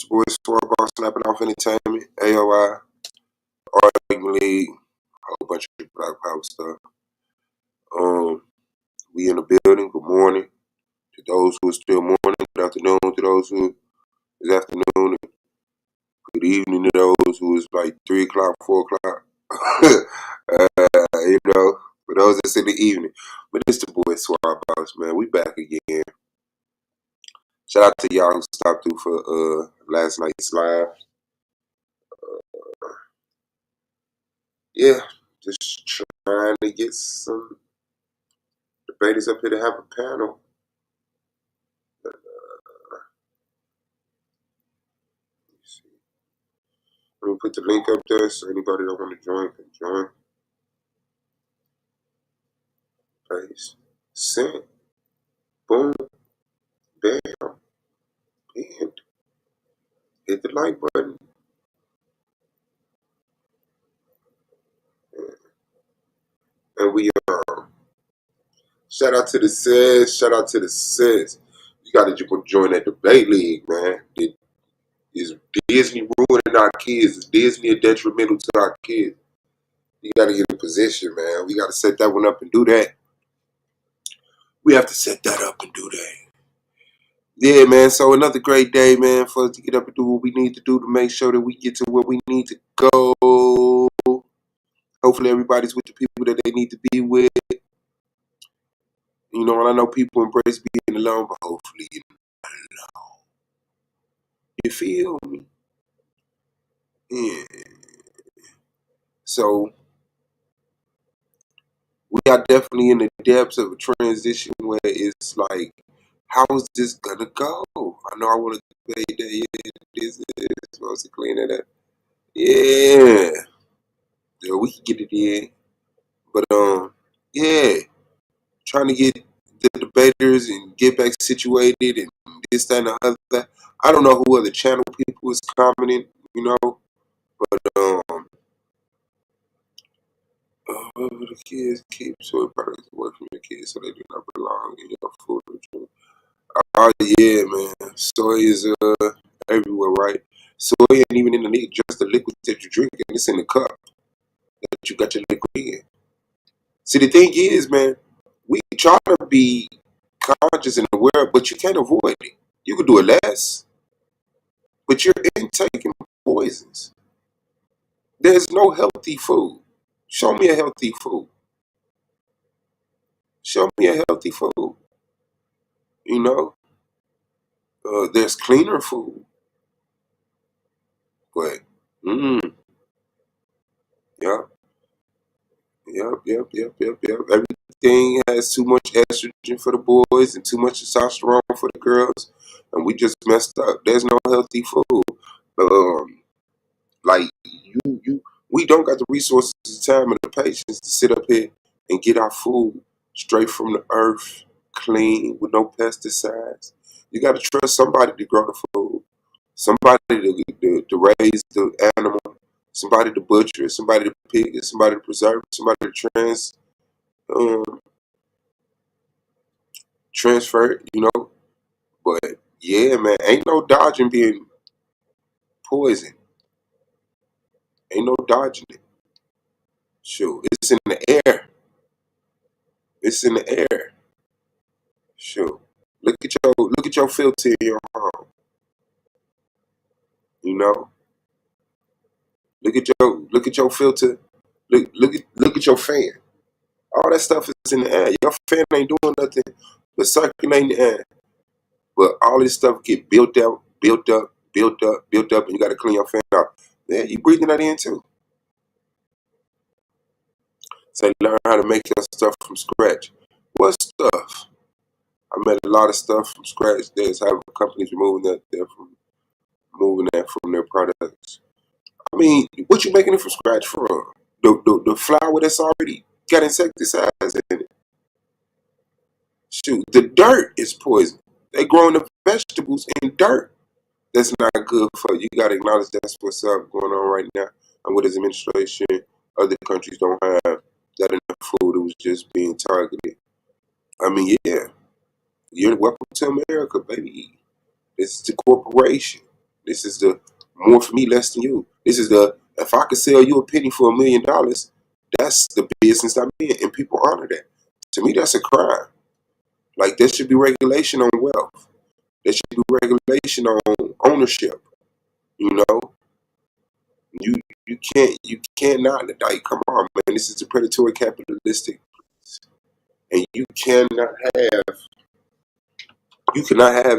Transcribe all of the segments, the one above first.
Boy, Suave, snapping off entertainment, AOI, argument league, a whole bunch of Black Power stuff. Um, we in the building. Good morning to those who are still morning. Good afternoon to those who is afternoon. Good evening to those who is like 3 o'clock, 4 o'clock. For those that's in the evening. But it's the boy Suave, man. We back again. Shout out to y'all who stopped through for last night's live. Yeah, just trying to get some debaters up here to have a panel. Let me put the link up there so anybody that want to join can join. Paste, send, boom, bam, and hit the like button. And we shout out to the sis, shout out to the sis. You gotta join that debate league, man. Is Disney ruining our kids? Is Disney detrimental to our kids? You gotta get in position, man. We gotta set that one up and do that. We have to set that up and do that. Yeah, man. So another great day, man, for us to get up and do what we need to do to make sure that we get to where we need to go. Hopefully everybody's with the people that they need to be with. You know, and I know people embrace being alone, but hopefully you're not alone. You feel me? Yeah. So we are definitely in the depths of a transition where it's like, how is this gonna go? I know I want to debate that. Yeah, this is supposed to clean it up. Yeah. Yeah, we can get it in. But yeah, trying to get the debaters and get back situated and this, that, and the other. I don't know who other channel people is commenting, you know, but the kids keep soy products away from your kids so they do not belong in your food or drink. Oh yeah, man, soy is everywhere, right? Soy ain't even in the liquid, just the liquid that you drink, and it's in the cup that you got your liquid in. See, the thing is, man, we try to be conscious and aware, but you can't avoid it. You can do it less, but you're intaking poisons. There's no healthy food. Show me a healthy food. Show me a healthy food. You know, there's cleaner food, but yeah, yep. Everything has too much estrogen for the boys and too much testosterone for the girls, and we just messed up. There's no healthy food. Um, Like we don't got the resources, the time, and the patience to sit up here and get our food straight from the earth, clean with no pesticides. You got to trust somebody to grow the food, somebody to raise the animal, somebody to butcher it, somebody to pick it, somebody to preserve it, somebody to um, transfer it. You know, but yeah, man, ain't no dodging being poisoned. Ain't no dodging it. Shoot, it's in the air. It's in the air. Sure. Look at your filter in your home. You know, look at your filter. Look at your fan. All that stuff is in the air. Your fan ain't doing nothing but circulating the air. But all this stuff get built up, and you got to clean your fan out. Yeah, you breathing that in too. So learn how to make your stuff from scratch. What stuff? I made a lot of stuff from scratch. There's how companies removing that from their products. I mean, what you making it from scratch from? The flour that's already got insecticides in it. Shoot, the dirt is poison. They growing the vegetables in dirt. That's not good for you. You got to acknowledge that's what's up going on right now. And what his administration, other countries don't have that in the food. It was just being targeted. I mean, yeah, you're welcome to America, baby. This is the corporation. This is the more for me, less than you. This is the if I could sell you a penny for $1 million, that's the business I'm in, and people honor that. To me, that's a crime. Like there should be regulation on wealth. There should be regulation on ownership. You know, you you cannot like come on, man. This is a predatory capitalistic, and you cannot have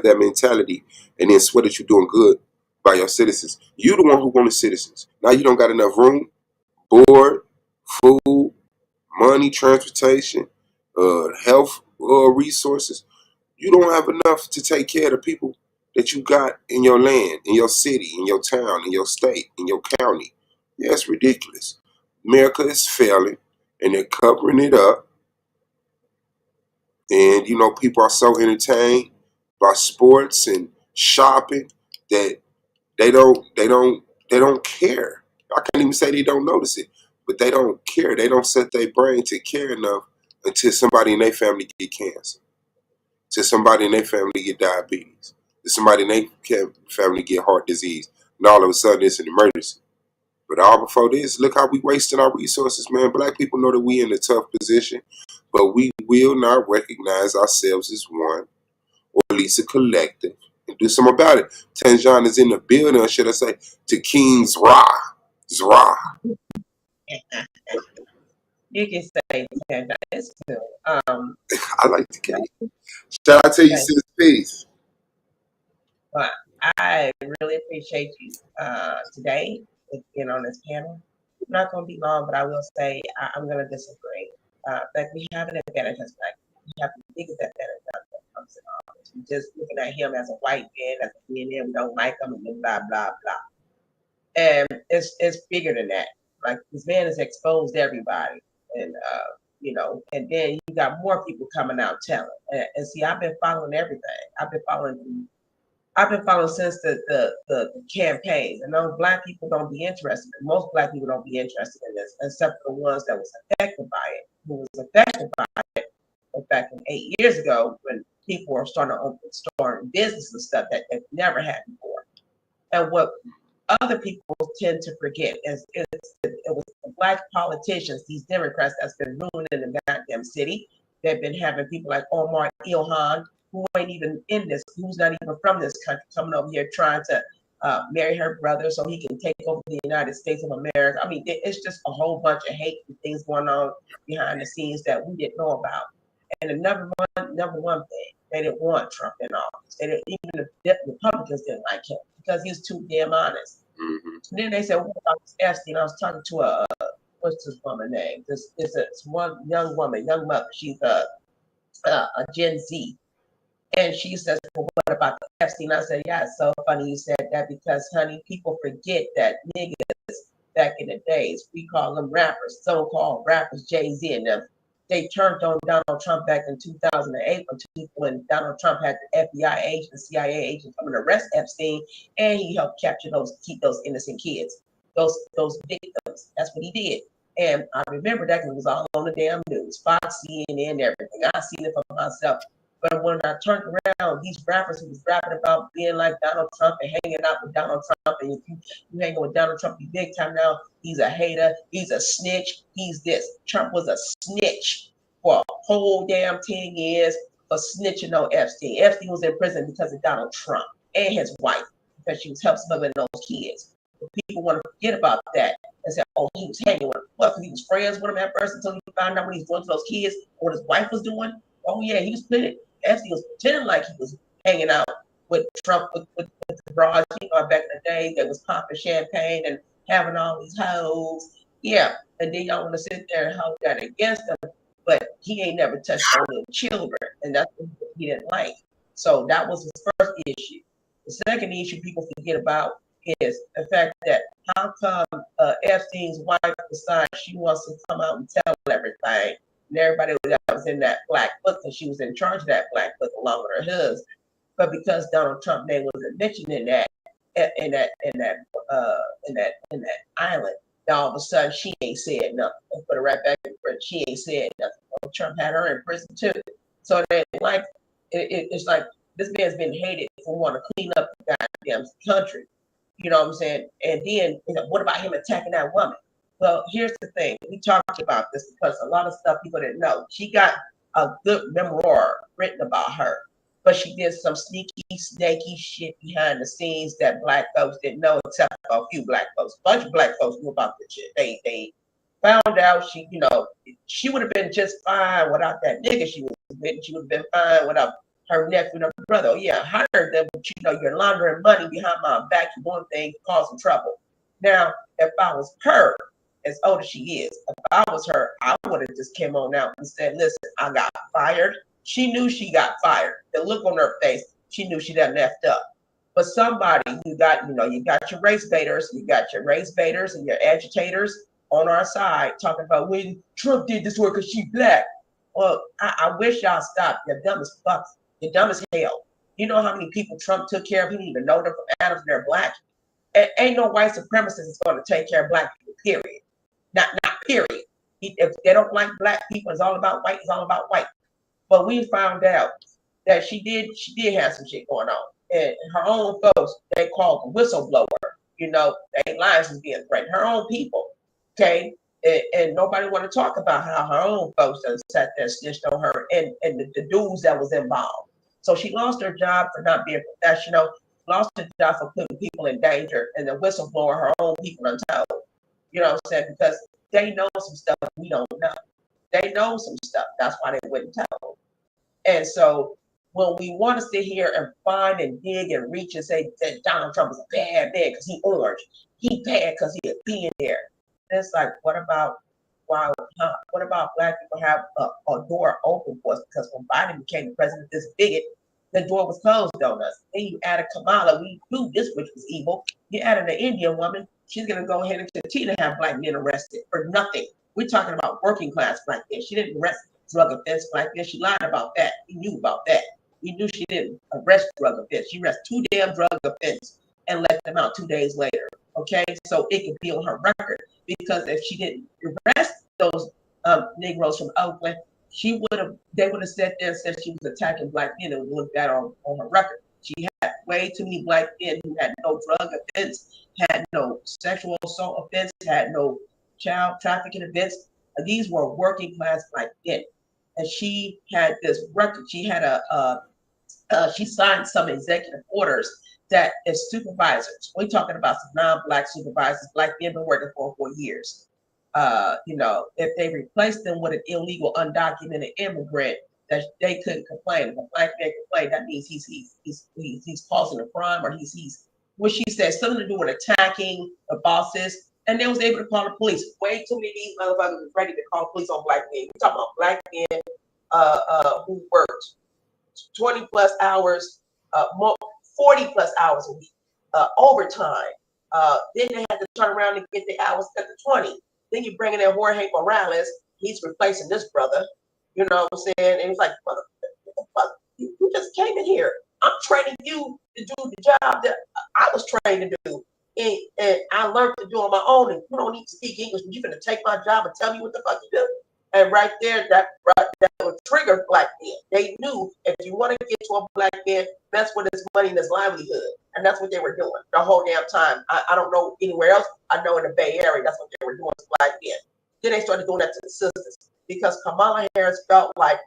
that mentality and then swear that you're doing good by your citizens. You the one who want the citizens. Now you don't got enough room, board, food, money, transportation, health resources. You don't have enough to take care of the people that you got in your land, in your city, in your town, in your state, in your county. Yeah, it's ridiculous. America is failing, and they're covering it up. And people are so entertained by sports and shopping that they don't care. I can't even say they don't notice it, but they don't care. They don't set their brain to care enough until somebody in their family get cancer, till somebody in their family get diabetes, till somebody in their family get heart disease, and all of a sudden it's an emergency. But all before this, look how we wasting our resources, man. Black people know that we in a tough position, but we will not recognize ourselves as one, or at least a collective, and do something about it. Tanjan is in the building, or should I say, to King's Ra. Zra. You can say that. It's good. I like the K. Shout out to you, sis. Peace. But I really appreciate you today with being on this panel. I'm not going to be long, but I will say I'm going to disagree. But we have an advantage as black. We have the biggest advantage that comes in office. We're just looking at him as a white man, as a millionaire. We don't like him, and blah blah blah. And it's bigger than that. Like this man has exposed everybody, and and then you got more people coming out telling. And see, I've been following everything. I've been following since the campaigns. And those black people don't be interested. Most black people don't be interested in this, except for the ones that was affected by it. Who was affected by it back in 8 years ago when people were starting to starting business and stuff that they've never had before. And what other people tend to forget is it was the black politicians, these Democrats that's been ruling in the goddamn city. They've been having people like Omar Ilhan, who ain't even in this, who's not even from this country, coming over here trying to marry her brother so he can take over the United States of America. I mean, it's just a whole bunch of hate and things going on behind the scenes that we didn't know about. And the number one thing, they didn't want Trump in office. They didn't, even the Republicans didn't like him because he was too damn honest. Mm-hmm. Then they said, what about this Epstein? I was talking to what's this woman name? It's one young woman, young mother. She's a Gen Z. And she says, well, what about the Epstein? I said, yeah, it's so funny you said that because, honey, people forget that niggas back in the days, we call them rappers, so-called rappers, Jay-Z and them. They turned on Donald Trump back in 2008 when Donald Trump had the FBI agent, the CIA agent come and arrest Epstein, and he helped keep those innocent kids, those victims. That's what he did. And I remember that because it was all on the damn news, Fox, CNN, everything. I seen it for myself. But when I turned around, these rappers who was rapping about being like Donald Trump and hanging out with Donald Trump, and if you hanging with Donald Trump, you big time now, he's a hater, he's a snitch, he's this. Trump was a snitch for a whole damn 10 years for snitching on Epstein. Epstein was in prison because of Donald Trump and his wife, because she was helping smuggling those kids. But people want to forget about that and say, oh, he was hanging with him. Well, because he was friends with him at first until he found out what he was doing to those kids, what his wife was doing. Oh, yeah, he was putting Epstein was pretending like he was hanging out with Trump, with the broads, back in the day that was popping champagne and having all these hoes. Yeah, and then y'all want to sit there and hold that against him, but he ain't never touched on little children, and that's what he didn't like. So that was his first issue. The second issue people forget about is the fact that how come Epstein's wife decides she wants to come out and tell everything, and everybody that was in that black book, and she was in charge of that black book along with her husband. But because Donald Trump's name wasn't mentioned in that island, now all of a sudden she ain't said nothing. And put her right back in prison. She ain't said nothing. Well, Trump had her in prison too. So they like it's like this man's been hated for wanting to clean up the goddamn country. You know what I'm saying? And then, what about him attacking that woman? Well, here's the thing. We talked about this because a lot of stuff people didn't know. She got a good memoir written about her, but she did some sneaky, snaky shit behind the scenes that black folks didn't know, except for a few black folks. A bunch of black folks knew about the shit. They found out she would have been just fine without that nigga she was with. She would have been fine without her nephew and her brother. Oh, yeah, I hired them, but you're laundering money behind my back. You're doing things, causing trouble. Now, if I was her, as old as she is, if I was her, I would have just came on out and said, listen, I got fired. She knew she got fired. The look on her face, she knew she done left up. But somebody you got your race baiters, and your agitators on our side talking about when Trump did this work because she black. Well, I wish y'all stopped. You're dumb as fuck. You're dumb as hell. You know how many people Trump took care of? He didn't even know them from Adams. They're black. Ain't no white supremacist is going to take care of black people, period. Not period. If they don't like black people, it's all about white. It's all about white. But we found out that she did have some shit going on. And her own folks, they called the whistleblower. Their lives was being threatened. Her own people, okay? And nobody want to talk about how her own folks done sat there snitched on her and the dudes that was involved. So she lost her job for not being professional, lost her job for putting people in danger, and the whistleblower, her own people untold. You know what I'm saying? Because they know some stuff we don't know. They know some stuff. That's why they wouldn't tell. And so when we want to sit here and find and dig and reach and say that Donald Trump is a bad man because he orange, he bad because he a billionaire. And it's like, what about black people have a door open for us? Because when Biden became the president, this bigot, the door was closed on us. Then you added Kamala, we knew this witch was evil. You added an Indian woman, she's gonna go ahead and continue to have black men arrested for nothing. We're talking about working class black men. She didn't arrest drug offense black men. She lied about that. We knew about that. We knew she didn't arrest drug offense. She arrested 2 damn drug offense and let them out 2 days later. Okay, so it could be on her record, because if she didn't arrest those Negroes from Oakland, they would have sat there and said she was attacking black men and looked that on her record. She had way too many black men who had no drug offense, had no sexual assault offense, had no child trafficking offense. These were working class black men. And she had this record. She had she signed some executive orders that as supervisors, we're talking about some non-black supervisors, black men been working for years. If they replaced them with an illegal, undocumented immigrant, that they couldn't complain. If a black man complained, that means he's causing a crime, or he's what she said, something to do with attacking the bosses. And they was able to call the police. Way too many of these motherfuckers was ready to call police on black men. We're talking about black men who worked 20 plus hours, 40 plus hours a week, overtime. Then they had to turn around and get the hours cut to 20. Then you bring in Jorge Morales, he's replacing this brother. You know what I'm saying? And he's like, you just came in here. I'm training you to do the job that I was trained to do. And I learned to do on my own. And you don't need to speak English, but you're going to take my job and tell me what the fuck you do. And right there, that would trigger black men. They knew if you want to get to a black man, mess with his money and his livelihood. And that's what they were doing the whole damn time. I don't know anywhere else. I know in the Bay Area, that's what they were doing to black men. Then they started doing that to the sisters, because Kamala Harris felt like,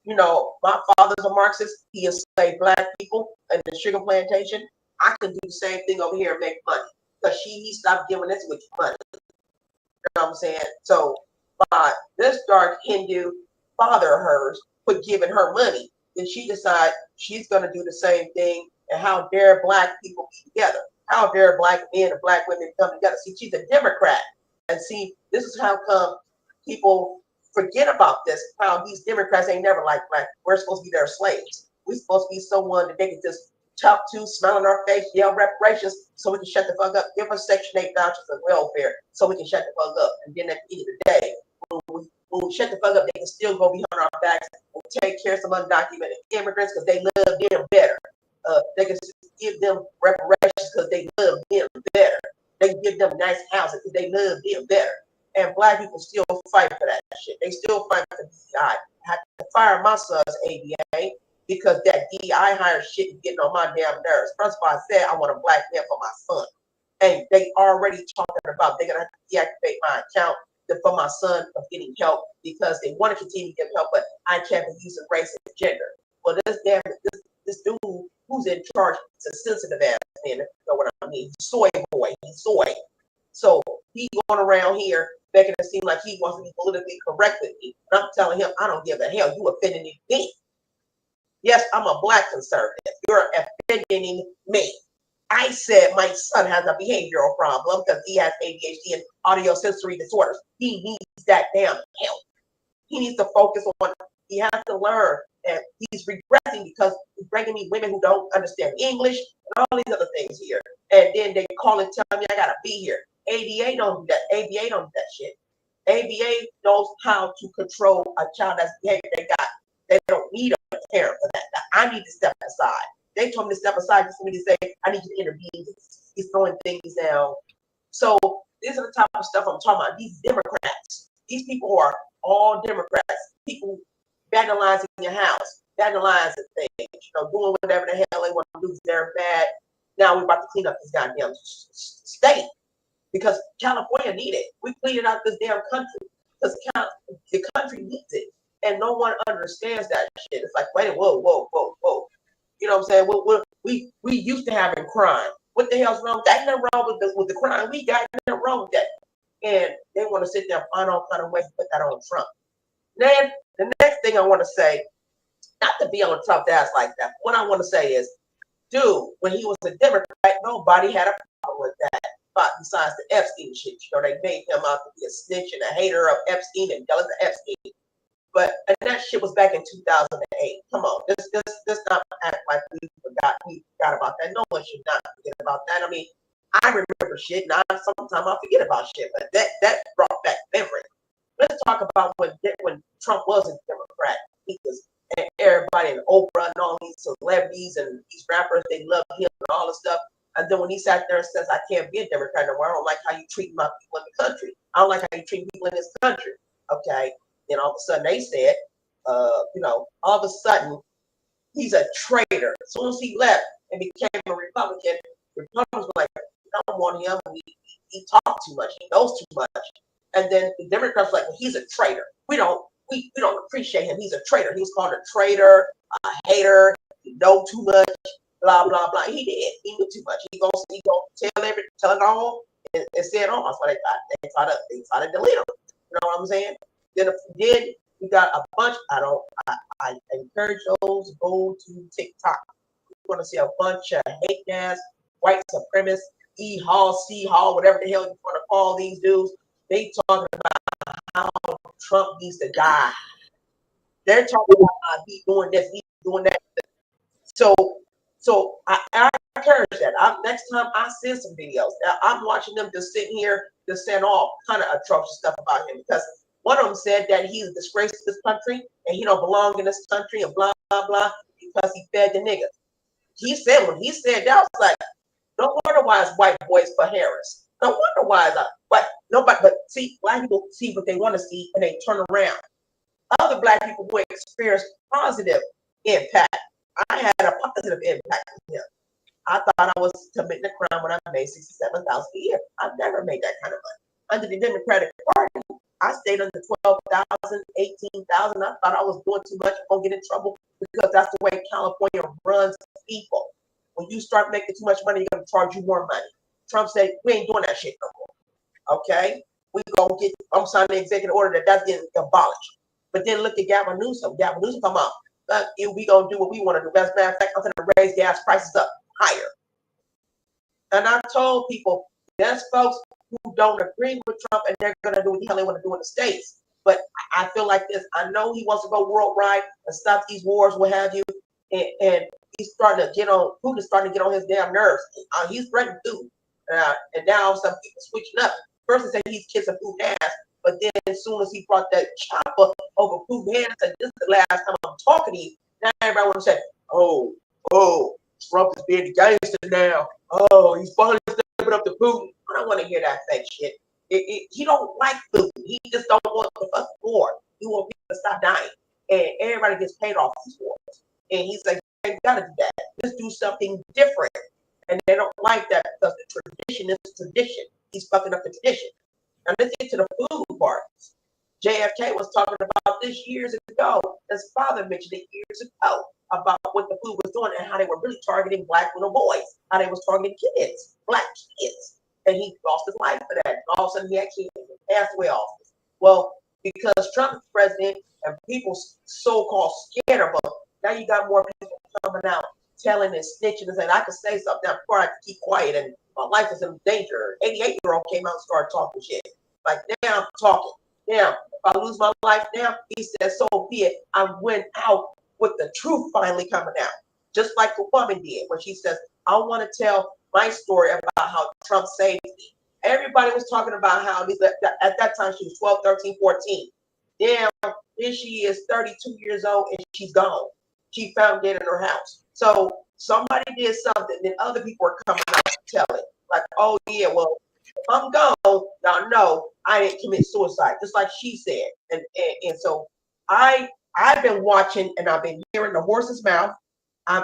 my father's a Marxist. He enslaved black people in the sugar plantation. I could do the same thing over here and make money, because he stopped giving this with money. You know what I'm saying? So by this dark Hindu father of hers quit giving her money, then she decided she's going to do the same thing. And how dare black people be together? How dare black men and black women come together? See, she's a Democrat. And see, this is how come people forget about this, how these Democrats ain't never like black. We're supposed to be their slaves. We're supposed to be someone that they can just talk to, smile in our face, yell reparations, so we can shut the fuck up. Give us Section 8 vouchers and welfare so we can shut the fuck up. And then at the end of the day, when we shut the fuck up, they can still go behind our backs and take care of some undocumented immigrants because they love them better. They can give them reparations because they love them better. They can give them nice houses because they love them better. And black people still fight for that shit. They still fight for DEI. I had to fire my son's ABA because that DEI hire shit is getting on my damn nerves. First of all, I said I want a black man for my son. and they already talking about they're gonna have to deactivate my account for my son of getting help because they want to continue to give help, but I can't be using race and gender. Well, this dude who's in charge is a sensitive ass man. You know what I mean? Soy boy. He's soy. So he's going around here making it seem like he wants to be politically correct with me. And I'm telling him, I don't give a hell. You offending me. Yes, I'm a black conservative. You're offending me. I said my son has a behavioral problem because he has ADHD and audio sensory disorders. He needs that damn help. He needs to focus on, he has to learn. And he's regressing because he's bringing me women who don't understand English and all these other things here. And then they call and tell me I gotta be here. ABA don't do that. ABA don't do that shit. ABA knows how to control a child that's behavior. They don't need a parent for that. Now, I need to step aside. They told me to step aside just for me to say, I need you to intervene. He's throwing things down. So these are the type of stuff I'm talking about. These Democrats, these people who are all Democrats, people vandalizing your house, vandalizing things, doing whatever the hell they want to do. They're bad. Now we're about to clean up this goddamn state because California needs it. We cleaned out this damn country because the country needs it. And no one understands that shit. It's like, wait, whoa. You know what I'm saying? We used to having crime. What the hell's wrong? There's nothing wrong with the crime. We got nothing wrong with that. And they want to sit there and find all kind of ways to put that on Trump. Then the next thing I want to say, not to be on Trump's ass like that. What I want to say is, dude, when he was a Democrat, nobody had a problem with that. But besides the Epstein shit, they made him out to be a snitch and a hater of Epstein and jealous of Epstein. But and that shit was back in 2008. Come on, this not act like we forgot about that. No one should not forget about that. I mean, I remember shit. Now sometimes I forget about shit, but that brought back memory. Let's talk about when Trump was a Democrat. Because everybody and Oprah and all these celebrities and these rappers, they love him and all this stuff. And then when he sat there and says, I can't be a Democrat no more, I don't like how you treat my people in the country. I don't like how you treat people in this country. Okay. Then all of a sudden they said, all of a sudden he's a traitor. As soon as he left and became a Republican, the Republicans were like, we don't want him. He talks too much. He knows too much. And then the Democrats were like, well, he's a traitor. We don't appreciate him. He's a traitor. He was called a traitor, a hater. He know too much. Blah blah blah. He did. He knew too much. He gonna tell it all and say it all. That's why they try to delete him. You know what I'm saying? Then we got a bunch. I encourage those to go to TikTok. You're gonna see a bunch of hate ass white supremacists, E Hall, C Hall, whatever the hell you want to call these dudes. They talking about how Trump needs to die. They're talking about how he's doing this, he's doing that. So I encourage that. Next time I send some videos, I'm watching them just sitting here, just saying all kind of atrocious stuff about him because one of them said that he's a disgrace to this country and he don't belong in this country and blah blah blah because he fed the niggas. He said when he said that, I was like, no wonder why it's white boys for Harris. No wonder why but see, black people see what they want to see and they turn around. Other black people who experience positive impact. I had a positive impact on him. I thought I was committing a crime when I made $67,000 a year. I've never made that kind of money. Under the Democratic Party, I stayed under 12,000, 18,000. I thought I was doing too much. I'm gonna get in trouble because that's the way California runs people. When you start making too much money, they're gonna charge you more money. Trump said, we ain't doing that shit no more. Okay? I'm signing the executive order that's getting abolished. But then look at Gavin Newsom. Gavin Newsom come out. We gonna do what we want to do. As a matter of fact, I'm gonna raise gas prices up higher. And I told people, there's folks who don't agree with Trump and they're gonna do what the hell they want to do in the States. But I feel like this. I know he wants to go worldwide and stop these wars, what have you. And he's starting to get on. Putin's starting to get on his damn nerves. He's threatening Putin. And now some people switching up. First he said he's kissing Putin's ass, but then as soon as he brought that chopper over Putin's head, I said, this is the last time I'm talking to you. Now everybody want to say, oh, Trump is being the gangster now. Oh, he's finally stepping up to Putin. I don't want to hear that fake shit. He don't like Putin. He just don't want the fucking war. He want people to stop dying. And everybody gets paid off these wars. And he's like, you gotta do that. Let's do something different. And they don't like that because the tradition is tradition. He's fucking up the tradition. Now let's get to the food part. JFK was talking about this years ago. His father mentioned it years ago about what the food was doing and how they were really targeting black little boys, how they was targeting kids, black kids. And he lost his life for that. All of a sudden he had kids and passed away off. Well, because Trump's president and people so-called scared of him, now you got more people coming out telling and snitching and saying, I could say something now before I could keep quiet and my life is in danger. 88-year-old came out and started talking shit. Like, now I'm talking. Now, if I lose my life now, he said, so be it. I went out with the truth finally coming out. Just like the woman did when she says, I want to tell my story about how Trump saved me. Everybody was talking about how at that time she was 12, 13, 14. Now, here she is 32 years old and she's gone. She found dead in her house. So somebody did something, then other people are coming out to tell it. Like, oh yeah, well, if I'm gone, y'all know I didn't commit suicide, just like she said. And so I've been watching and I've been hearing the horse's mouth.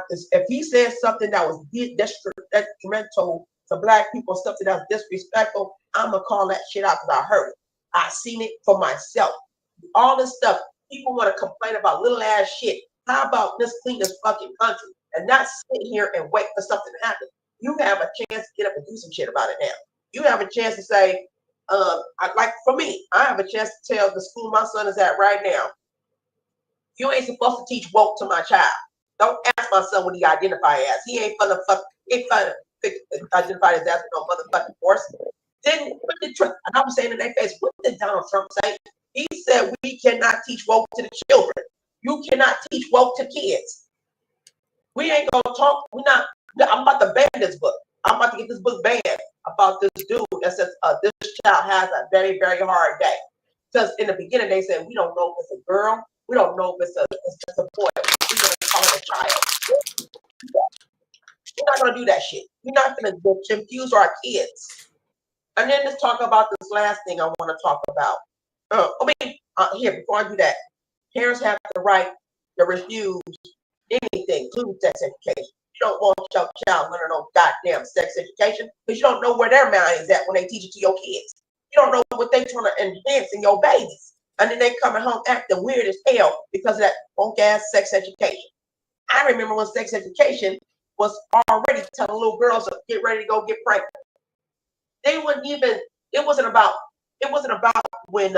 If he says something that was detrimental to black people, something that was disrespectful, I'm gonna call that shit out because I heard it. I seen it for myself. All this stuff, people want to complain about little ass shit. How about let's clean this fucking country and not sit here and wait for something to happen? You have a chance to get up and do some shit about it now. You have a chance to say, like for me, I have a chance to tell the school my son is at right now, you ain't supposed to teach woke to my child. Don't ask my son what he identify as. He ain't finna identify his ass with no motherfucking force. Then what did Trump, and I was saying in their face, what did Donald Trump say? He said we cannot teach woke to the children. You cannot teach woke to kids. We ain't gonna talk. I'm about to ban this book. I'm about to get this book banned about this dude that says this child has a very, very hard day. Because in the beginning they said we don't know if it's a girl, we don't know if it's just a boy. We're gonna call it a child. We're not gonna do that shit. We're not gonna confuse our kids. And then let's talk about this last thing I want to talk about. Here, before I do that, parents have the right to refuse anything, including sex education. You don't want your child learning no goddamn sex education because you don't know where their mind is at when they teach it to your kids. You don't know what they're trying to enhance in your babies. And then they coming home acting weird as hell because of that punk ass sex education. I remember when sex education was already telling little girls to get ready to go get pregnant. They wouldn't even, it wasn't about when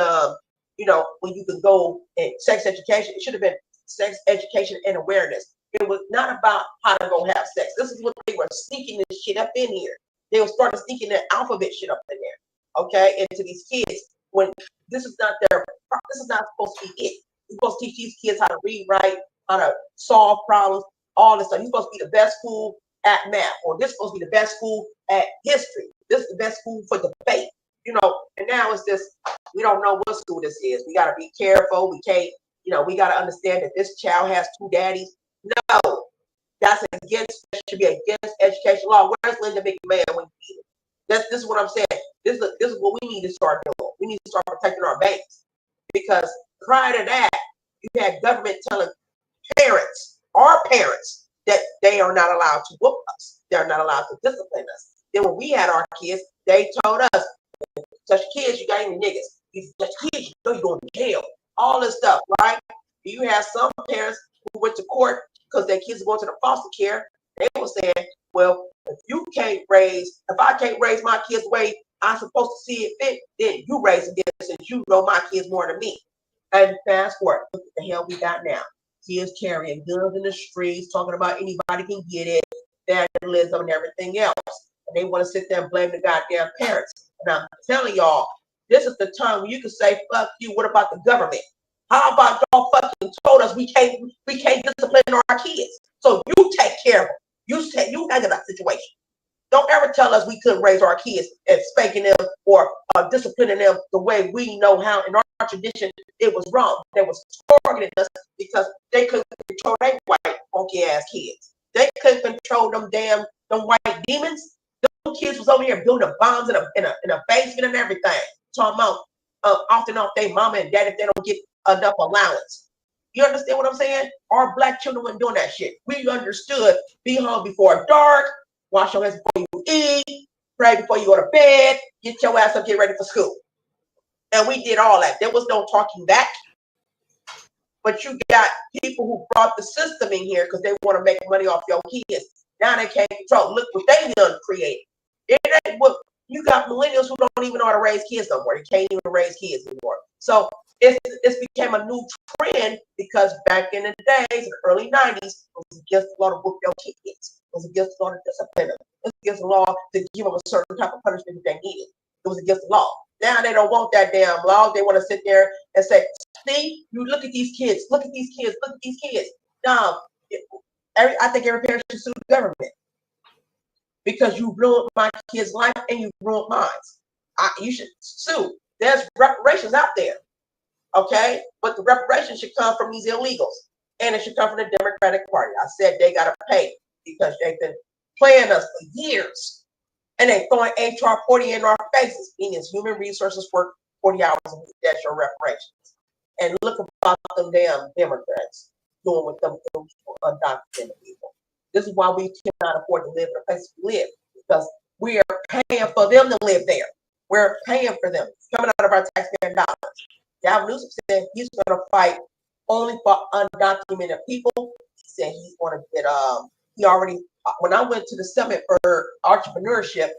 when you could go in sex education. It should have been sex education and awareness. It was not about how to go have sex. This is what they were sneaking this shit up in here. They were starting sneaking that alphabet shit up in there, okay, into these kids. When this is not supposed to be it. You're supposed to teach these kids how to read, write, how to solve problems, all this stuff. You're supposed to be the best school at math, or this is supposed to be the best school at history. This is the best school for debate, and now it's just, we don't know what school this is. We got to be careful. We can't, we got to understand that this child has two daddies. No, that should be against education law. Where's Linda McMahon when you need it? This is what I'm saying. This is what we need to start doing. We need to start protecting our babies. Because prior to that, you had government telling our parents, that they are not allowed to whoop us. They're not allowed to discipline us. Then when we had our kids, they told us, touch kids, you got any niggas. You touch kids, you're going to jail. All this stuff, right? You have some parents who went to court because their kids are going to the foster care. They were saying, well, if I can't raise my kids the way I'm supposed to see it fit, then you raise them since you know my kids more than me. And fast forward, look at the hell we got now. Kids carrying guns in the streets, talking about anybody can get it, vandalism and everything else. And they want to sit there and blame the goddamn parents. And I'm telling y'all, this is the time when you can say, fuck you, what about the government? How about y'all fucking told us we can't discipline our kids? So you take care of them. You handle that situation. Don't ever tell us we couldn't raise our kids and spanking them or disciplining them the way we know how. In our tradition, it was wrong. They was targeting us because they couldn't control their white funky ass kids. They couldn't control them white demons. Them kids was over here building bombs in a basement and everything. Talking about often off their mama and dad if they don't get enough allowance. You understand what I'm saying? Our black children weren't doing that shit. We understood be home before dark. wash your hands before you eat, pray before you go to bed, get your ass up, get ready for school. And we did all that. There was no talking back. But you got people who brought the system in here because they want to make money off your kids. Now they can't control. Look what they done created. It ain't what you got millennials who don't even know how to raise kids no more. They can't even raise kids anymore. So it's became a new trend because back in the days, in the early 90s, it was against the law to whoop your kids. It was against the law to discipline them. It was against the law to give them a certain type of punishment that they needed. It was against the law. Now they don't want that damn law. They want to sit there and say, see, you look at these kids, look at these kids, look at these kids. Now, I think every parent should sue the government because you ruined my kid's life and you ruined mine. You should sue. There's reparations out there, okay? But the reparations should come from these illegals, and it should come from the Democratic Party. I said they got to pay because they've been playing us for years. And they throwing HR 40 in our faces, meaning it's human resources work 40 hours a week. That's your reparations. And look about them damn Democrats doing with them undocumented people. This is why we cannot afford to live in a place we live, because we are paying for them to live there. We're paying for them. It's coming out of our taxpayer dollars. Gavin Newsom said he's going to fight only for undocumented people. He said he's going to get he already. When I went to the summit for entrepreneurship,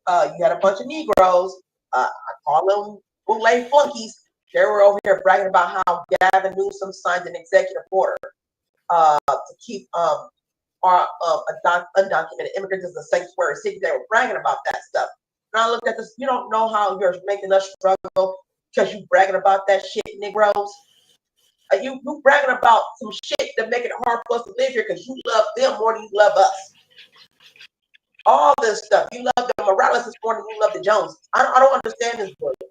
you had a bunch of Negroes. I call them bootleg flunkies. They were over here bragging about how Gavin Newsom signed an executive order to keep our undocumented immigrants as a sanctuary city. They were bragging about that stuff. And I looked at this. You don't know how you're making us struggle because you bragging about that shit, Negroes. You bragging about some shit that make it hard for us to live here because you love them more than you love us. All this stuff. You love the Morales more than you love the Jones. I don't understand this bullshit.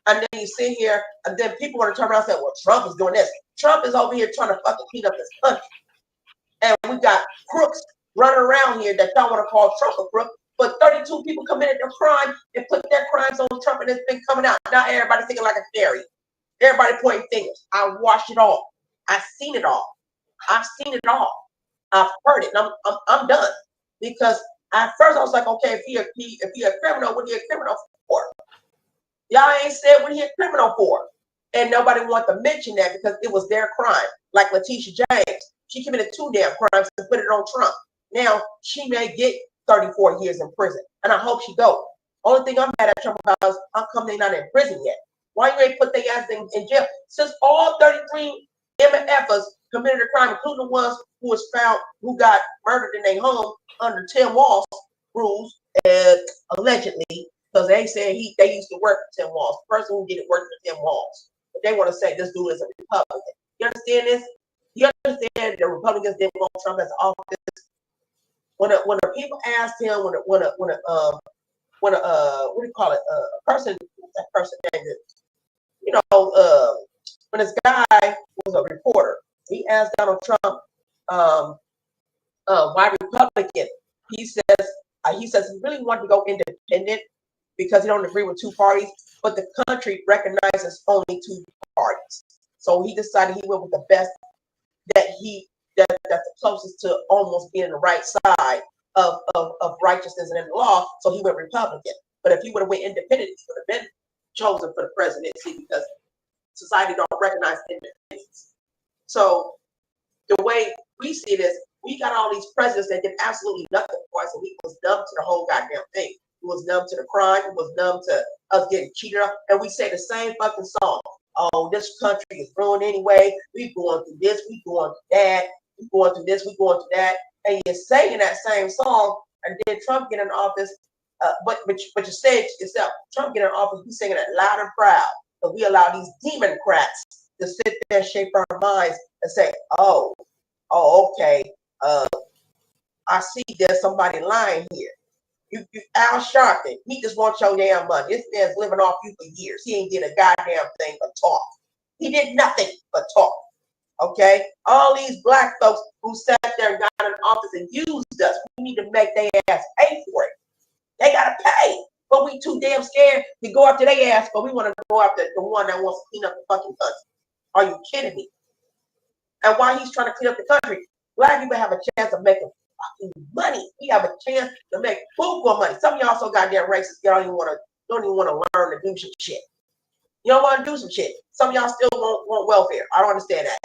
And then you sit here, and then people want to turn around and say, well, Trump is doing this. Trump is over here trying to fucking clean up this country. And we got crooks running around here that don't want to call Trump a crook, but 32 people committed a crime and put their crimes on Trump, and it's been coming out. Now everybody's thinking like a fairy. Everybody pointing fingers. I watched it all. I've seen it all. I've seen it all. I've heard it. And I'm done. Because at first I was like, okay, if he a criminal, what are he a criminal for? Y'all ain't said what he a criminal for. And nobody wanted to mention that because it was their crime. Like Letitia James. She committed 2 damn crimes and put it on Trump. Now she may get 34 years in prison. And I hope she goes. Only thing I'm mad at Trump about is how come they not in prison yet? Why you ain't put their ass in jail? Since all 33 MFers committed a crime, including the ones who was found, who got murdered in their home under Tim Walz rules, allegedly, because they said they used to work for Tim Walz. The person who didn't work for Tim Walz. But they want to say this dude is a Republican. You understand this? You understand the Republicans didn't want Trump as office? When the people asked him, what do you call it? A person, that person named it. You know, when this guy was a reporter, he asked Donald Trump, why Republican? He says he really wanted to go independent because he don't agree with 2 parties, but the country recognizes only 2 parties. So he decided he went with the best that's the closest to almost being the right side of righteousness and in the law. So he went Republican. But if he would have went independent, he would have been chosen for the presidency because society don't recognize independence. So the way we see this, we got all these presidents that did absolutely nothing for us, and he was numb to the whole goddamn thing. He was numb to the crime. He was numb to us getting cheated up. And we say the same fucking song. Oh, this country is ruined anyway. We going through this. We going through that. We going through this. We going through that. And you're singing that same song, and then Trump get in office. But you say it yourself. Trump get in office. He's singing it loud and proud. But we allow these Democrats to sit there and shape our minds and say, oh, okay. I see there's somebody lying here. You Al Sharpton, he just wants your damn money. This man's living off you for years. He ain't did a goddamn thing but talk. He did nothing but talk. Okay? All these black folks who sat there and got in office and used us, we need to make their ass pay for it. They gotta pay. But we too damn scared to go after their ass, but we want to go after the one that wants to clean up the fucking country. Are you kidding me? And while he's trying to clean up the country, black people have a chance of making fucking money. We have a chance to make food more money. Some of y'all so goddamn racist, y'all don't even want to learn to do some shit. You don't want to do some shit. Some of y'all still want welfare. I don't understand that.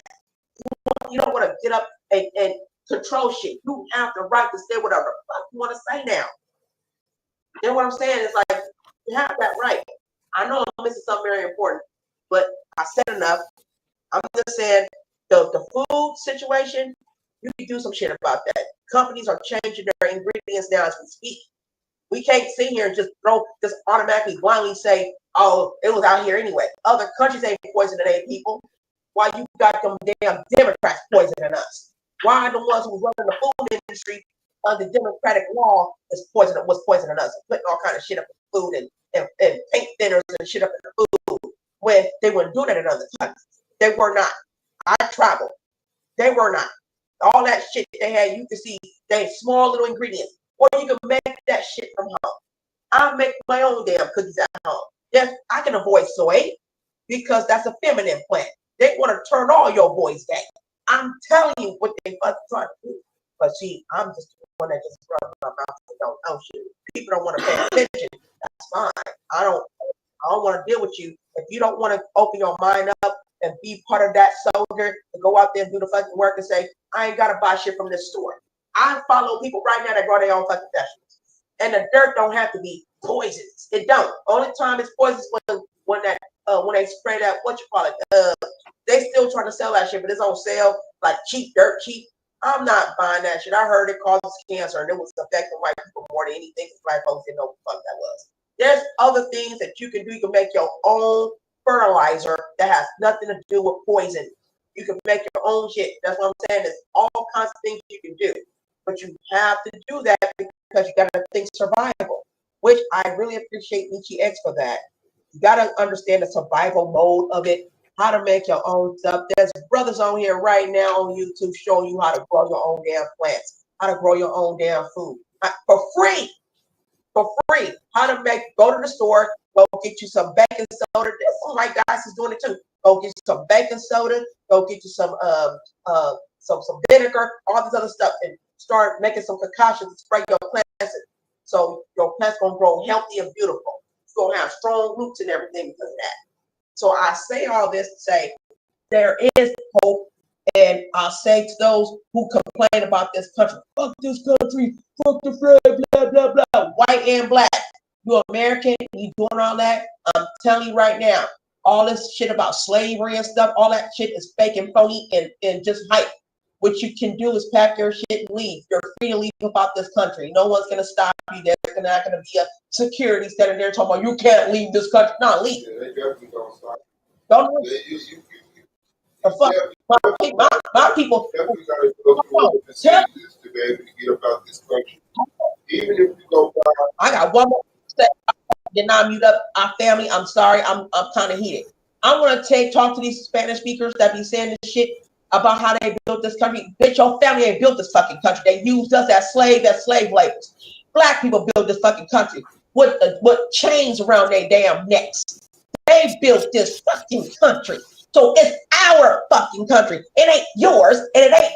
You don't want to get up and control shit. You have the right to say whatever the fuck you want to say now. You know what I'm saying? It's like, you have that right. I know I'm missing something very important, but I said enough. I'm just saying the food situation, you can do some shit about that. Companies are changing their ingredients now as we speak. We can't sit here and just automatically blindly say, oh, it was out here anyway. Other countries ain't poisoning their people. Why you got them damn Democrats poisoning us? Why are the ones who run the food industry under Democratic law was poisoning us, putting all kind of shit up in food and paint thinners and shit up in the food when they wouldn't do that in other countries? They were not. I traveled. They were not. All that shit they had, you can see they small little ingredients. Or you can make that shit from home. I make my own damn cookies at home. Yes, I can avoid soy because that's a feminine plant. They want to turn all your boys gay. I'm telling you what they fucking trying to do. But see, I'm just the one that just runs my mouth and don't know shit. People don't want to pay attention. That's fine. I don't want to deal with you. If you don't want to open your mind up and be part of that soldier to go out there and do the fucking work and say, I ain't gotta buy shit from this store. I follow people right now that grow their own fucking vegetables. And the dirt don't have to be poisonous. It don't. Only time it's poisonous when they spray that, what you call it, they still trying to sell that shit, but it's on sale, like cheap dirt, cheap. I'm not buying that shit. I heard it causes cancer and it was affecting white people more than anything because black folks didn't know what the fuck that was. There's other things that you can do. You can make your own fertilizer that has nothing to do with poison. You can make your own shit. That's what I'm saying. There's all kinds of things you can do. But you have to do that because you got to think survival, which I really appreciate Nietzsche X for that. You got to understand the survival mode of it, how to make your own stuff. There's brothers on here right now on YouTube showing you how to grow your own damn plants, how to grow your own damn food for free. For free. How to go to the store, go get you some baking soda. There's some white guys is doing it too. Go get you some baking soda, go get you some vinegar, all this other stuff, and start making some concoctions to spray your plants in. So your plant's gonna grow healthy and beautiful. It's gonna have strong roots and everything because of that. So I say all this to say there is hope. And I'll say to those who complain about this country, fuck this country, fuck the flag, blah, blah, blah, white and black. You're American, you doing all that. I'm telling you right now, all this shit about slavery and stuff, all that shit is fake and phony and just hype. What you can do is pack your shit and leave. You're free to leave about this country. No one's going to stop you. There's not going to be a security standing there talking about you can't leave this country. No, leave. Yeah, they definitely don't stop. Don't the fuck my people. Definitely got to go through all the procedures to be able to get about this country. Even if you go by. I got one more step. Did not mute up our family. I'm sorry. I'm kind of heated. I want to talk to these Spanish speakers that be saying this shit about how they built this country. Bitch, your family ain't built this fucking country. They used us as slave labels. Black people built this fucking country with chains around their damn necks. They built this fucking country. So it's our fucking country. It ain't yours, and it ain't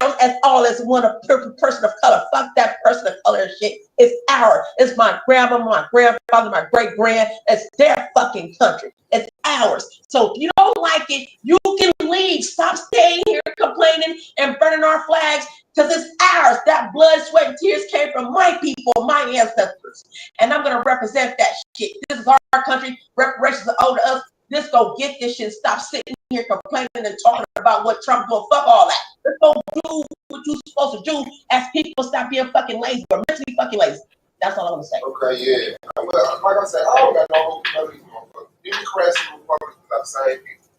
ours as all as one person of color. Fuck that person of color and shit. It's ours. It's my grandma, my grandfather, my great grand. It's their fucking country. It's ours. So if you don't like it, you can leave. Stop staying here complaining and burning our flags because it's ours. That blood, sweat, and tears came from my people, my ancestors. And I'm going to represent that shit. This is our country. Reparations are owed to us. Let's go get this shit. Stop sitting here complaining and talking about what Trump doing. Fuck all that. Let's go do what you're supposed to do as people stop being fucking lazy or mentally fucking lazy. That's all I'm going to say. Okay, yeah. Well, like I said, I don't got no hope for these motherfuckers. Democrats and Republicans are the same people.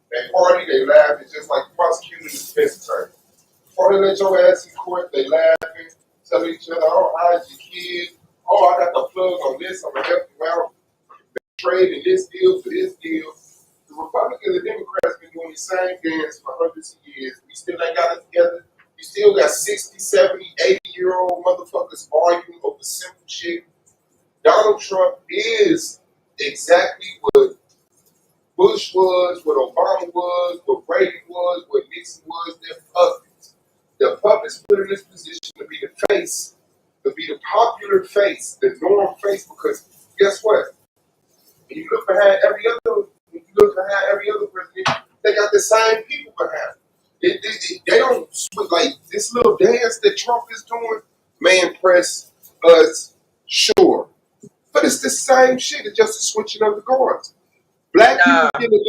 They party, they laugh. It's just like prosecuting the defense attorney. Before they let your ass in court, they laughing, tell each other, oh, how's your kid? Oh, I got the plug on this. I'm going to help you out. Trading this deal for this deal. The Republicans and Democrats been doing the same dance for hundreds of years. We still ain't got it together. You still got 60, 70, 80-year-old motherfuckers arguing over simple shit. Donald Trump is exactly what Bush was, what Obama was, what Brady was, what Nixon was. They're puppets. The puppets put in this position to face, to be the popular face, the norm face, because guess what? When you look behind every other, president, they got the same people behind. They don't like this little dance that Trump is doing. May impress us, sure, but it's the same shit. It's just a switching of the guards. Black people